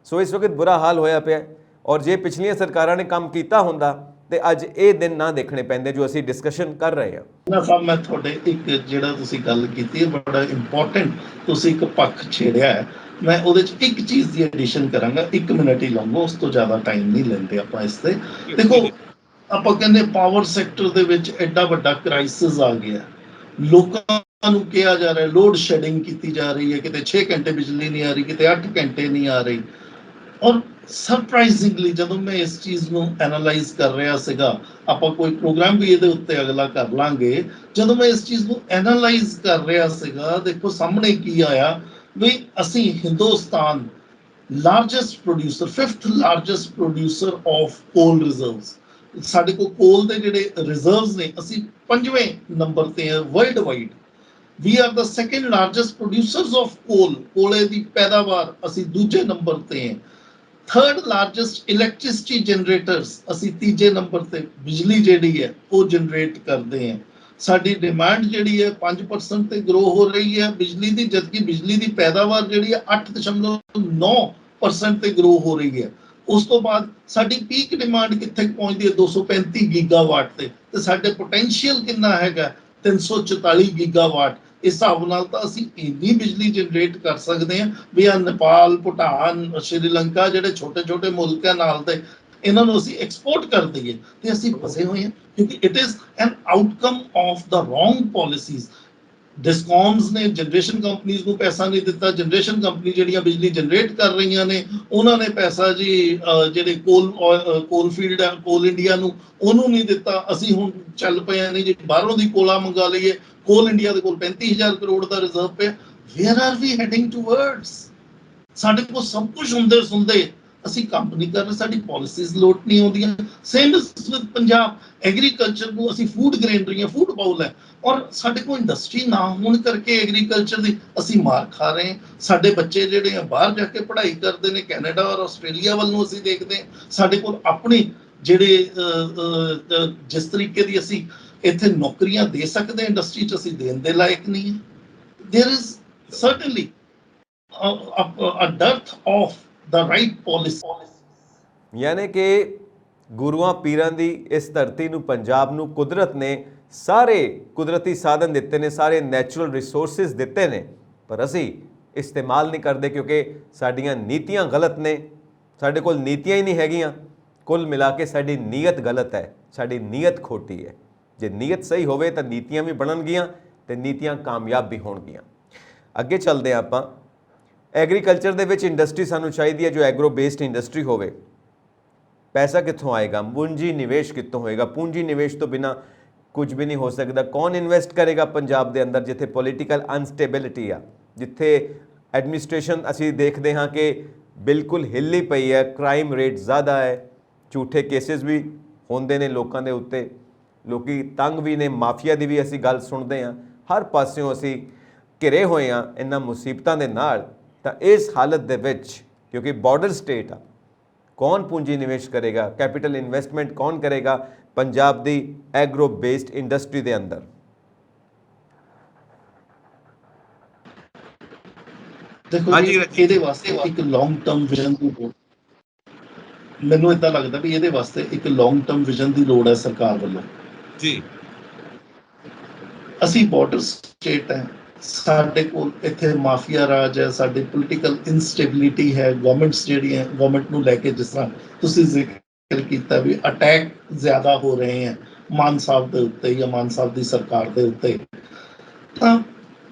ਸੋ ਇਸ ਵਕਤ ਬੁਰਾ ਹਾਲ ਹੋਇਆ ਪਿਆ। ਔਰ ਜੇ ਪਿਛਲੀਆਂ ਸਰਕਾਰਾਂ ਨੇ ਕੰਮ ਕੀਤਾ ਹੁੰਦਾ ਤੇ ਅੱਜ ਇਹ ਦਿਨ ਨਾ ਦੇਖਣੇ ਪੈਂਦੇ ਜੋ ਅਸੀਂ ਡਿਸਕਸ਼ਨ ਕਰ ਰਹੇ ਹਾਂ। ਨਾ ਸਾਹਿਬ, ਮੈਂ ਤੁਹਾਡੇ ਇੱਕ ਜਿਹੜਾ ਤੁਸੀਂ ਗੱਲ ਕੀਤੀ ਹੈ ਬੜਾ ਇੰਪੋਰਟੈਂਟ, ਤੁਸੀਂ ਇੱਕ ਪੱਖ ਛੇੜਿਆ ਹੈ। ਮੈਂ ਉਹਦੇ 'ਚ ਇੱਕ ਚੀਜ਼ ਦੀ ਐਡੀਸ਼ਨ ਕਰਾਂਗਾ, 1 ਮਿੰਟ ਹੀ ਲਵਾਂਗਾ, ਉਸ ਤੋਂ ਜ਼ਿਆਦਾ ਟਾਈਮ ਨਹੀਂ ਲੈਂਦੇ ਆਪਾਂ ਇਸ ਤੇ। ਦੇਖੋ, ਆਪਾਂ ਕਹਿੰਦੇ ਪਾਵਰ ਸੈਕਟਰ ਦੇ ਵਿੱਚ ਐਡਾ ਵੱਡਾ ਕ੍ਰਾਈਸਿਸ ਆ ਗਿਆ, ਲੋਕਾਂ ਨੂੰ ਕਿਹਾ ਜਾ ਰਿਹਾ, ਲੋਡ ਸ਼ੈਡਿੰਗ ਕੀਤੀ ਜਾ ਰਹੀ ਹੈ, ਕਿਤੇ 6 ਘੰਟੇ ਬਿਜਲੀ ਨਹੀਂ ਆ ਰਹੀ, ਕਿਤੇ 8 ਘੰਟੇ ਨਹੀਂ ਆ ਰਹੀ। ਔਰ ਸਰਪ੍ਰਾਈਜ਼ਿੰਗਲੀ ਜਦੋਂ ਮੈਂ ਇਸ ਚੀਜ਼ ਨੂੰ ਐਨਾਲਾਈਜ਼ ਕਰ ਰਿਹਾ ਸੀਗਾ, ਆਪਾਂ ਕੋਈ ਪ੍ਰੋਗਰਾਮ ਵੀ ਇਹਦੇ ਉੱਤੇ ਅਗਲਾ ਕਰ ਲਾਂਗੇ, ਜਦੋਂ ਮੈਂ ਇਸ ਚੀਜ਼ ਨੂੰ ਐਨਾਲਾਈਜ਼ ਕਰ ਰਿਹਾ ਸੀਗਾ, ਦੇਖੋ ਸਾਹਮਣੇ ਕੀ ਆਇਆ ਵੀ ਅਸੀਂ Hindustan largest producer, 5th largest producer of ਕੋਲ ਰਿਜ਼ਰਵਸ, ਸਾਡੇ ਕੋਲ ਕੋਲ ਦੇ ਜਿਹੜੇ ਰਿਜ਼ਰਵਸ ਨੇ, ਅਸੀਂ 5ਵੇਂ ਨੰਬਰ ਤੇ ਹੈ ਵਰਲਡ ਵਾਈਡ। ਵੀ ਆਰ ਦਾ 2nd largest producers of coal, ਕੋਲੇ ਦੀ ਪੈਦਾਵਾਰ ਅਸੀਂ ਦੂਜੇ ਨੰਬਰ ਤੇ ਹੈ। ਥਰਡ ਲਾਰਜੈਸਟ ਇਲੈਕਟ੍ਰਿਸਿਟੀ ਜਨਰੇਟਰਸ, ਅਸੀਂ ਤੀਜੇ ਨੰਬਰ ਤੇ ਬਿਜਲੀ ਜਿਹੜੀ ਹੈ ਉਹ ਜਨਰੇਟ ਕਰਦੇ ਹਾਂ। ਸਾਡੀ ਡਿਮਾਂਡ ਜਿਹੜੀ ਹੈ 5% ਤੇ ਗਰੋ ਹੋ ਰਹੀ ਹੈ ਬਿਜਲੀ ਦੀ, ਜਦਕਿ ਬਿਜਲੀ ਦੀ ਪੈਦਾਵਾਰ ਜਿਹੜੀ ਹੈ 8.9% ਤੇ ਗਰੋ ਹੋ ਰਹੀ ਹੈ। ਉਸ ਤੋਂ ਬਾਅਦ ਸਾਡੀ ਪੀਕ ਡਿਮਾਂਡ ਕਿੱਥੇ ਪਹੁੰਚਦੀ ਹੈ 235 ਗੀਗਾਵਾਟ ਤੇ ਸਾਡੇ ਪੋਟੈਂਸ਼ੀਅਲ ਕਿੰਨਾ ਹੈਗਾ 344 ਗੀਗਾਵਾਟ। ਇਸ ਹਿਸਾਬ ਨਾਲ ਤਾਂ ਅਸੀਂ ਇੰਨੀ ਬਿਜਲੀ ਜਨਰੇਟ ਕਰ ਸਕਦੇ ਹਾਂ ਵੀ ਆ ਨੇਪਾਲ, ਭੂਟਾਨ, ਸ਼੍ਰੀਲੰਕਾ ਜਿਹੜੇ ਛੋਟੇ ਛੋਟੇ ਮੁਲਕ ਹੈ ਨਾਲ ਦੇ, ਇਹਨਾਂ ਨੂੰ ਅਸੀਂ ਐਕਸਪੋਰਟ ਕਰ ਦਈਏ ਤੇ ਅਸੀਂ ਫਸੇ ਹੋਏ ਹਾਂ, ਕਿਉਂਕਿ it is an outcome of the wrong policies. Discoms ਨੇ ਜਨਰੇਸ਼ਨ ਕੰਪਨੀਆਂ ਨੂੰ ਪੈਸਾ ਨਹੀਂ ਦਿੱਤਾ, ਜਨਰੇਸ਼ਨ ਕੰਪਨੀ ਜਿਹੜੀਆਂ ਬਿਜਲੀ ਜਨਰੇਟ ਕਰ ਰਹੀਆਂ ਨੇ ਉਹਨਾਂ ਨੇ ਪੈਸਾ ਜੀ ਜਿਹੜੇ ਕੋਲ ਫੀਲਡ ਹੈ ਕੋਲ ਇੰਡੀਆ ਨੂੰ ਉਹਨੂੰ ਨਹੀਂ ਦਿੱਤਾ। ਅਸੀਂ ਹੁਣ ਚੱਲ ਪਏ ਨੇ ਜੀ ਬਾਹਰੋਂ ਦੀ ਕੋਲਾ ਮੰਗਾ ਲਈਏ, ਕੋਲ ਇੰਡੀਆ ਦੇ ਕੋਲ 35,000 ਕਰੋੜ ਦਾ ਰਿਜ਼ਰਵ ਪਿਆ। Where are we heading towards? ਸਾਡੇ ਕੋਲ ਸਭ ਕੁਝ ਹੁੰਦੇ ਸੁਣਦੇ ਅਸੀਂ ਕੰਮ ਨਹੀਂ ਕਰ ਰਹੇ, ਸਾਡੀ ਪਾਲਿਸੀਜ਼ ਲੋਟ ਨਹੀਂ ਆਉਂਦੀਆਂ। ਸੇਮ ਵਿਦ ਪੰਜਾਬ ਐਗਰੀਕਲਚਰ ਨੂੰ ਅਸੀਂ ਫੂਡ ਗ੍ਰੇਨਰੀਆਂ, ਫੂਡ ਬਾਉਲ ਹੈ, ਔਰ ਸਾਡੇ ਕੋਲ ਇੰਡਸਟਰੀ ਨਾ ਹੋਣ ਕਰਕੇ ਐਗਰੀਕਲਚਰ ਦੀ ਅਸੀਂ ਮਾਰ ਖਾ ਰਹੇ ਹਾਂ। ਸਾਡੇ ਬੱਚੇ ਜਿਹੜੇ ਆ ਬਾਹਰ ਜਾ ਕੇ ਪੜ੍ਹਾਈ ਕਰਦੇ ਨੇ, ਕੈਨੇਡਾ ਔਰ ਆਸਟ੍ਰੇਲੀਆ ਵੱਲ ਨੂੰ ਅਸੀਂ ਦੇਖਦੇ ਹਾਂ। ਸਾਡੇ ਕੋਲ ਆਪਣੀ ਜਿਹੜੇ ਜਿਸ ਤਰੀਕੇ ਦੀ ਅਸੀਂ ਇੱਥੇ ਨੌਕਰੀਆਂ ਦੇ ਸਕਦੇ ਇੰਡਸਟਰੀ 'ਚ, ਅਸੀਂ ਦੇਣ ਦੇ ਲਾਇਕ ਨਹੀਂ ਹੈ। There is certainly a dearth of the right policy. ਯਾਨੀ ਕਿ ਗੁਰੂਆਂ ਪੀਰਾਂ ਦੀ ਇਸ ਧਰਤੀ ਨੂੰ, ਪੰਜਾਬ ਨੂੰ ਕੁਦਰਤ ਨੇ ਸਾਰੇ ਕੁਦਰਤੀ ਸਾਧਨ ਦਿੱਤੇ ਨੇ, ਸਾਰੇ ਨੈਚੁਰਲ ਰਿਸੋਰਸਿਸ ਦਿੱਤੇ ਨੇ, ਪਰ ਅਸੀਂ ਇਸਤੇਮਾਲ ਨਹੀਂ ਕਰਦੇ ਕਿਉਂਕਿ ਸਾਡੀਆਂ ਨੀਤੀਆਂ ਗਲਤ ਨੇ। ਸਾਡੇ ਕੋਲ ਨੀਤੀਆਂ ਹੀ ਨਹੀਂ ਹੈਗੀਆਂ। ਕੁੱਲ ਮਿਲਾ ਕੇ ਸਾਡੀ ਨੀਅਤ ਗਲਤ ਹੈ, ਸਾਡੀ ਨੀਅਤ ਖੋਟੀ ਹੈ। ਜੇ ਨੀਅਤ ਸਹੀ ਹੋਵੇ ਤਾਂ ਨੀਤੀਆਂ ਵੀ ਬਣਨਗੀਆਂ ਤੇ ਨੀਤੀਆਂ ਕਾਮਯਾਬ ਵੀ ਹੋਣਗੀਆਂ। ਅੱਗੇ ਚੱਲਦੇ ਹਾਂ ਆਪਾਂ। ਐਗਰੀਕਲਚਰ ਦੇ ਵਿੱਚ ਇੰਡਸਟਰੀ ਸਾਨੂੰ ਚਾਹੀਦੀ ਹੈ ਜੋ ਐਗਰੋ ਬੇਸਡ ਇੰਡਸਟਰੀ ਹੋਵੇ। ਪੈਸਾ ਕਿੱਥੋਂ ਆਏਗਾ? ਪੂੰਜੀ ਨਿਵੇਸ਼ ਕਿੱਥੋਂ ਹੋਏਗਾ? ਪੂੰਜੀ ਨਿਵੇਸ਼ ਤੋਂ ਬਿਨਾ ਕੁਝ ਵੀ ਨਹੀਂ ਹੋ ਸਕਦਾ। ਕੌਣ ਇਨਵੈਸਟ ਕਰੇਗਾ ਪੰਜਾਬ ਦੇ ਅੰਦਰ ਜਿੱਥੇ ਪੋਲੀਟੀਕਲ ਅਨਸਟੇਬਿਲਿਟੀ ਆ, ਜਿੱਥੇ ਐਡਮਿਨਿਸਟ੍ਰੇਸ਼ਨ ਅਸੀਂ ਦੇਖਦੇ ਹਾਂ ਕਿ ਬਿਲਕੁਲ ਹਿੱਲੀ ਪਈ ਹੈ, ਕ੍ਰਾਈਮ ਰੇਟ ਜ਼ਿਆਦਾ ਹੈ, ਝੂਠੇ ਕੇਸਿਸ ਵੀ ਹੁੰਦੇ ਨੇ ਲੋਕਾਂ ਦੇ ਉੱਤੇ, ਲੋਕੀ ਤੰਗ ਵੀ ਨੇ, ਮਾਫੀਆ ਦੀ ਵੀ ਅਸੀਂ ਗੱਲ ਸੁਣਦੇ ਹਾਂ। ਹਰ ਪਾਸਿਓਂ ਅਸੀਂ ਘਿਰੇ ਹੋਏ ਹਾਂ ਇਹਨਾਂ ਮੁਸੀਬਤਾਂ ਦੇ ਨਾਲ। ਤਾਂ ਇਸ ਹਾਲਤ ਦੇ ਵਿੱਚ ਕਿਉਂਕਿ ਬਾਰਡਰ ਸਟੇਟ ਆ, ਕੌਣ ਪੂੰਜੀ ਨਿਵੇਸ਼ ਕਰੇਗਾ? ਕੈਪੀਟਲ ਇਨਵੈਸਟਮੈਂਟ ਕੌਣ ਕਰੇਗਾ ਪੰਜਾਬ ਦੀ ਐਗਰੋ ਬੇਸਡ ਇੰਡਸਟਰੀ ਦੇ ਅੰਦਰ? ਦੇਖੋ ਜੀ, ਇਹਦੇ ਵਾਸਤੇ ਇੱਕ ਲੌਂਗ ਟਰਮ ਵਿਜ਼ਨ ਦੀ ਲੋੜ, ਮੈਨੂੰ ਇਦਾਂ ਲੱਗਦਾ ਵੀ ਇਹਦੇ ਵਾਸਤੇ ਇੱਕ ਲੌਂਗ ਟਰਮ ਵਿਜ਼ਨ ਦੀ ਲੋੜ ਹੈ ਸਰਕਾਰ ਵੱਲੋਂ ਜੀ। ਅਸੀਂ ਬਾਰਡਰ ਸਟੇਟ ਹੈ, ਸਾਡੇ ਕੋਲ ਇੱਥੇ ਮਾਫੀਆ ਰਾਜ ਹੈ, ਸਾਡੀ ਪੋਲੀਟੀਕਲ ਇਨਸਟੇਬਿਲਿਟੀ ਹੈ, ਗਵਰਨਮੈਂਟਸ ਜਿਹੜੀਆਂ ਗਵਰਨਮੈਂਟ ਨੂੰ ਲੈ ਕੇ, ਜਿਸ ਤਰ੍ਹਾਂ ਤੁਸੀਂ ਜ਼ਿਕਰ ਕੀਤਾ ਵੀ ਅਟੈਕ ਜ਼ਿਆਦਾ ਹੋ ਰਹੇ ਹੈ ਮਾਨ ਸਾਹਿਬ ਦੇ ਉੱਤੇ ਜਾਂ ਮਾਨ ਸਾਹਿਬ ਦੀ ਸਰਕਾਰ ਦੇ ਉੱਤੇ, ਤਾਂ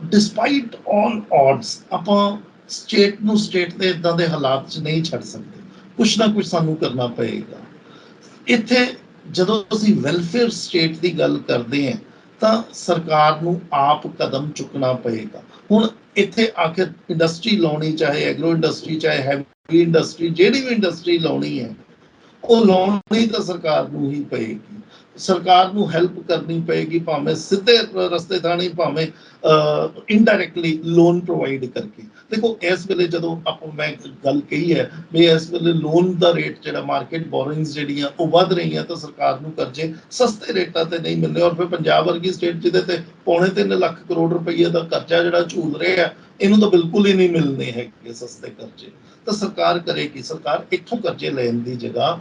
ਡਿਸਪਾਈਟ ਆਲ ਆਡਸ ਆਪਾਂ ਸਟੇਟ ਨੂੰ ਸਟੇਟ ਦੇ ਇਦਾਂ ਦੇ ਹਾਲਾਤ 'ਚ ਨਹੀਂ ਛੱਡ ਸਕਦੇ। ਕੁਛ ਨਾ ਕੁਛ ਸਾਨੂੰ ਕਰਨਾ ਪਏਗਾ। ਇੱਥੇ ਜਦੋਂ ਅਸੀਂ ਵੈਲਫੇਅਰ ਸਟੇਟ ਦੀ ਗੱਲ ਕਰਦੇ ਹਾਂ ਤਾਂ ਸਰਕਾਰ ਨੂੰ ਆਪ ਕਦਮ ਚੁੱਕਣਾ ਪਏਗਾ। ਹੁਣ ਇੱਥੇ ਆਖਿਰ ਇੰਡਸਟਰੀ ਲਾਉਣੀ, ਚਾਹੇ ਐਗਰੋ ਇੰਡਸਟਰੀ, ਚਾਹੇ ਹੈਵੀ ਇੰਡਸਟਰੀ, ਜਿਹੜੀ ਵੀ ਇੰਡਸਟਰੀ ਲਾਉਣੀ ਹੈ ਉਹ ਲਾਉਣੀ ਤਾਂ ਸਰਕਾਰ ਨੂੰ ਹੀ ਪਏਗੀ। ਸਰਕਾਰ ਨੂੰ ਹੈਲਪ ਕਰਨੀ ਪਏਗੀ, ਭਾਵੇਂ ਸਿੱਧੇ ਰਸਤੇ ਥਾਣੀ, ਭਾਵੇਂ ਇਨਡਾਇਰੈਕਟਲੀ ਲੋਨ ਪ੍ਰੋਵਾਈਡ ਕਰਕੇ। ਦੇਖੋ ਇਸ ਵੇਲੇ ਜਦੋਂ ਆਪਾਂ ਮੈਂ ਗੱਲ ਕਹੀ ਹੈ ਵੀ ਇਸ ਵੇਲੇ ਲੋਨ ਦਾ ਰੇਟ ਜਿਹੜਾ ਮਾਰਕੀਟ ਬੋਰਿੰਗਸ ਜਿਹੜੀਆਂ ਉਹ ਵੱਧ ਰਹੀਆਂ, ਤਾਂ ਸਰਕਾਰ ਨੂੰ ਕਰਜ਼ੇ ਸਸਤੇ ਰੇਟਾਂ ਤੇ ਨਹੀਂ ਮਿਲਣੇ। ਔਰ ਫਿਰ ਪੰਜਾਬ ਵਰਗੀ ਸਟੇਟ ਜਿਹਦੇ ਤੇ 3.25 ਲੱਖ ਕਰੋੜ ਰੁਪਈਏ ਦਾ ਕਰਜ਼ਾ ਜਿਹੜਾ ਝੂਲ ਰਿਹਾ, ਇਹਨੂੰ ਤਾਂ ਬਿਲਕੁਲ ਹੀ ਨਹੀਂ ਮਿਲਣੇ ਹੈਗੇ ਸਸਤੇ ਕਰਜ਼ੇ। ਤਾਂ ਸਰਕਾਰ ਕਰੇਗੀ, ਸਰਕਾਰ ਇੱਥੋਂ ਕਰਜ਼ੇ ਲੈਣ ਦੀ ਜਗ੍ਹਾ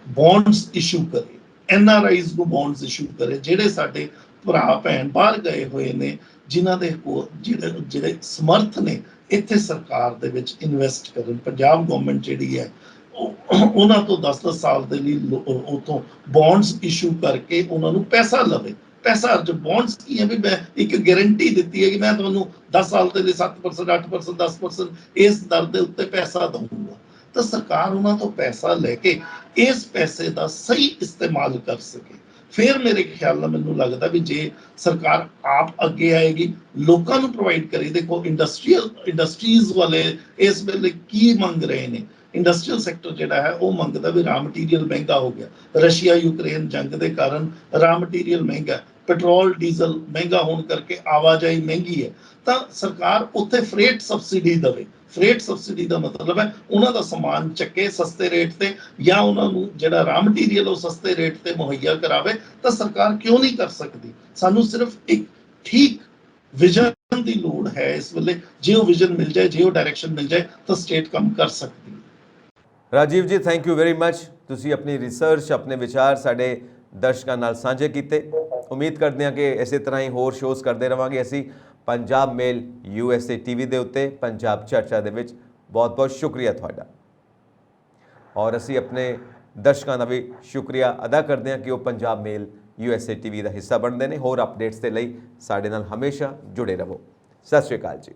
ਬੌਂਡਸ ਇਸ਼ੂ ਕਰੇ, NRIs ਨੂੰ ਬੌਂਡਸ ਇਸ਼ੂ ਕਰੇ, ਜਿਹੜੇ ਸਾਡੇ ਭਰਾ ਭੈਣ ਬਾਹਰ ਗਏ ਹੋਏ ਨੇ, ਜਿਨ੍ਹਾਂ ਦੇ ਕੋਲ ਜਿਹੜੇ ਸਮਰਥ ਨੇ ਇੱਥੇ ਸਰਕਾਰ ਦੇ ਵਿੱਚ ਇਨਵੈਸਟ ਕਰਨ। ਪੰਜਾਬ ਗਵਰਨਮੈਂਟ ਜਿਹੜੀ ਹੈ ਉਹਨਾਂ ਤੋਂ 10-10 ਸਾਲ ਦੇ ਲਈ ਉਥੋਂ ਬੌਂਡਸ ਇਸ਼ੂ ਕਰਕੇ ਉਹਨਾਂ ਨੂੰ ਪੈਸਾ ਲਵੇ। ਪੈਸਾ ਜੋ ਬੌਂਡਸ ਕੀ ਹੈ ਵੀ ਮੈਂ ਇੱਕ ਗਾਰੰਟੀ ਦਿੱਤੀ ਹੈ ਕਿ ਮੈਂ ਤੁਹਾਨੂੰ 10 ਸਾਲ ਦੇ ਲਈ 7%, 8%, 10% ਇਸ ਦਰ ਦੇ ਉੱਤੇ ਪੈਸਾ ਦਊਂਗਾ। ਤਾਂ ਸਰਕਾਰ ਉਹਨਾਂ ਤੋਂ ਪੈਸਾ ਲੈ ਕੇ ਇਸ ਪੈਸੇ ਦਾ ਸਹੀ ਇਸਤੇਮਾਲ ਕਰ ਸਕੇ। ਫਿਰ ਮੇਰੇ ਖਿਆਲ ਨਾਲ ਮੈਨੂੰ ਲੱਗਦਾ ਵੀ ਜੇ ਸਰਕਾਰ ਆਪ ਅੱਗੇ ਆਏਗੀ, ਲੋਕਾਂ ਨੂੰ ਪ੍ਰੋਵਾਈਡ ਕਰੇ। ਦੇਖੋ ਇੰਡਸਟਰੀਜ਼ ਵਾਲੇ ਇਸ ਵੇਲੇ ਕੀ ਮੰਗ ਰਹੇ ਨੇ? ਇੰਡਸਟਰੀਅਲ ਸੈਕਟਰ ਜਿਹੜਾ ਹੈ ਉਹ ਮੰਗਦਾ ਵੀ ਰਾ ਮਟੀਰੀਅਲ ਮਹਿੰਗਾ ਹੋ ਗਿਆ, ਰਸ਼ੀਆ ਯੂਕਰੇਨ ਜੰਗ ਦੇ ਕਾਰਨ ਰਾ ਮਟੀਰੀਅਲ ਮਹਿੰਗਾ, ਪੈਟਰੋਲ ਡੀਜ਼ਲ ਮਹਿੰਗਾ ਹੋਣ ਕਰਕੇ ਆਵਾਜਾਈ ਮਹਿੰਗੀ ਹੈ। ਤਾਂ ਸਰਕਾਰ ਉੱਥੇ ਫਰੇਟ ਸਬਸਿਡੀ ਦੇਵੇ। ਫਰੇਟ ਸਬਸਿਡੀ ਦਾ ਮਤਲਬ ਹੈ ਉਹਨਾਂ ਦਾ ਸਮਾਨ ਚੱਕੇ ਸਸਤੇ ਰੇਟ ਤੇ, ਜਾਂ ਉਹਨਾਂ ਨੂੰ ਜਿਹੜਾ ਰਾ ਮਟੀਰੀਅਲ ਉਹ ਸਸਤੇ ਰੇਟ ਤੇ ਮੁਹੱਈਆ ਕਰਾਵੇ, ਤਾਂ ਸਰਕਾਰ ਕਿਉਂ ਨਹੀਂ ਕਰ ਸਕਦੀ? ਸਾਨੂੰ ਸਿਰਫ ਇੱਕ ਠੀਕ ਵਿਜ਼ਨ ਦੀ ਲੋੜ ਹੈ ਇਸ ਵੇਲੇ। ਜੇ ਉਹ ਵਿਜ਼ਨ ਮਿਲ ਜਾਏ, ਜੇ ਉਹ ਡਾਇਰੈਕਸ਼ਨ ਮਿਲ ਜਾਏ, ਤਾਂ ਸਟੇਟ ਕੰਮ ਕਰ ਸਕਦੀ ਹੈ। ਰਾਜੀਵ ਜੀ, ਥੈਂਕ ਯੂ ਵੈਰੀ ਮਚ। ਤੁਸੀਂ ਆਪਣੀ ਰਿਸਰਚ, ਆਪਣੇ ਵਿਚਾਰ ਸਾਡੇ ਦਰਸ਼ਕਾਂ ਨਾਲ ਸਾਂਝੇ ਕੀਤੇ। ਉਮੀਦ ਕਰਦੇ ਹਾਂ ਕਿ ਇਸੇ ਤਰ੍ਹਾਂ ਹੀ ਹੋਰ ਸ਼ੋਅਸ ਕਰਦੇ ਰਵਾਂਗੇ ਅਸੀਂ ਪੰਜਾਬ ਮੇਲ USA TV ਦੇ ਉੱਤੇ, ਪੰਜਾਬ ਚਰਚਾ ਦੇ ਵਿੱਚ। ਬਹੁਤ ਬਹੁਤ ਸ਼ੁਕਰੀਆ ਤੁਹਾਡਾ। ਔਰ ਅਸੀਂ ਆਪਣੇ ਦਰਸ਼ਕਾਂ ਦਾ ਵੀ ਸ਼ੁਕਰੀਆ ਅਦਾ ਕਰਦੇ ਹਾਂ ਕਿ ਉਹ ਪੰਜਾਬ ਮੇਲ USA TV ਦਾ ਹਿੱਸਾ ਬਣਦੇ ਨੇ। ਹੋਰ ਅਪਡੇਟਸ ਦੇ ਲਈ ਸਾਡੇ ਨਾਲ ਹਮੇਸ਼ਾ ਜੁੜੇ ਰਹੋ। ਸਤਿ ਸ਼੍ਰੀ ਅਕਾਲ ਜੀ।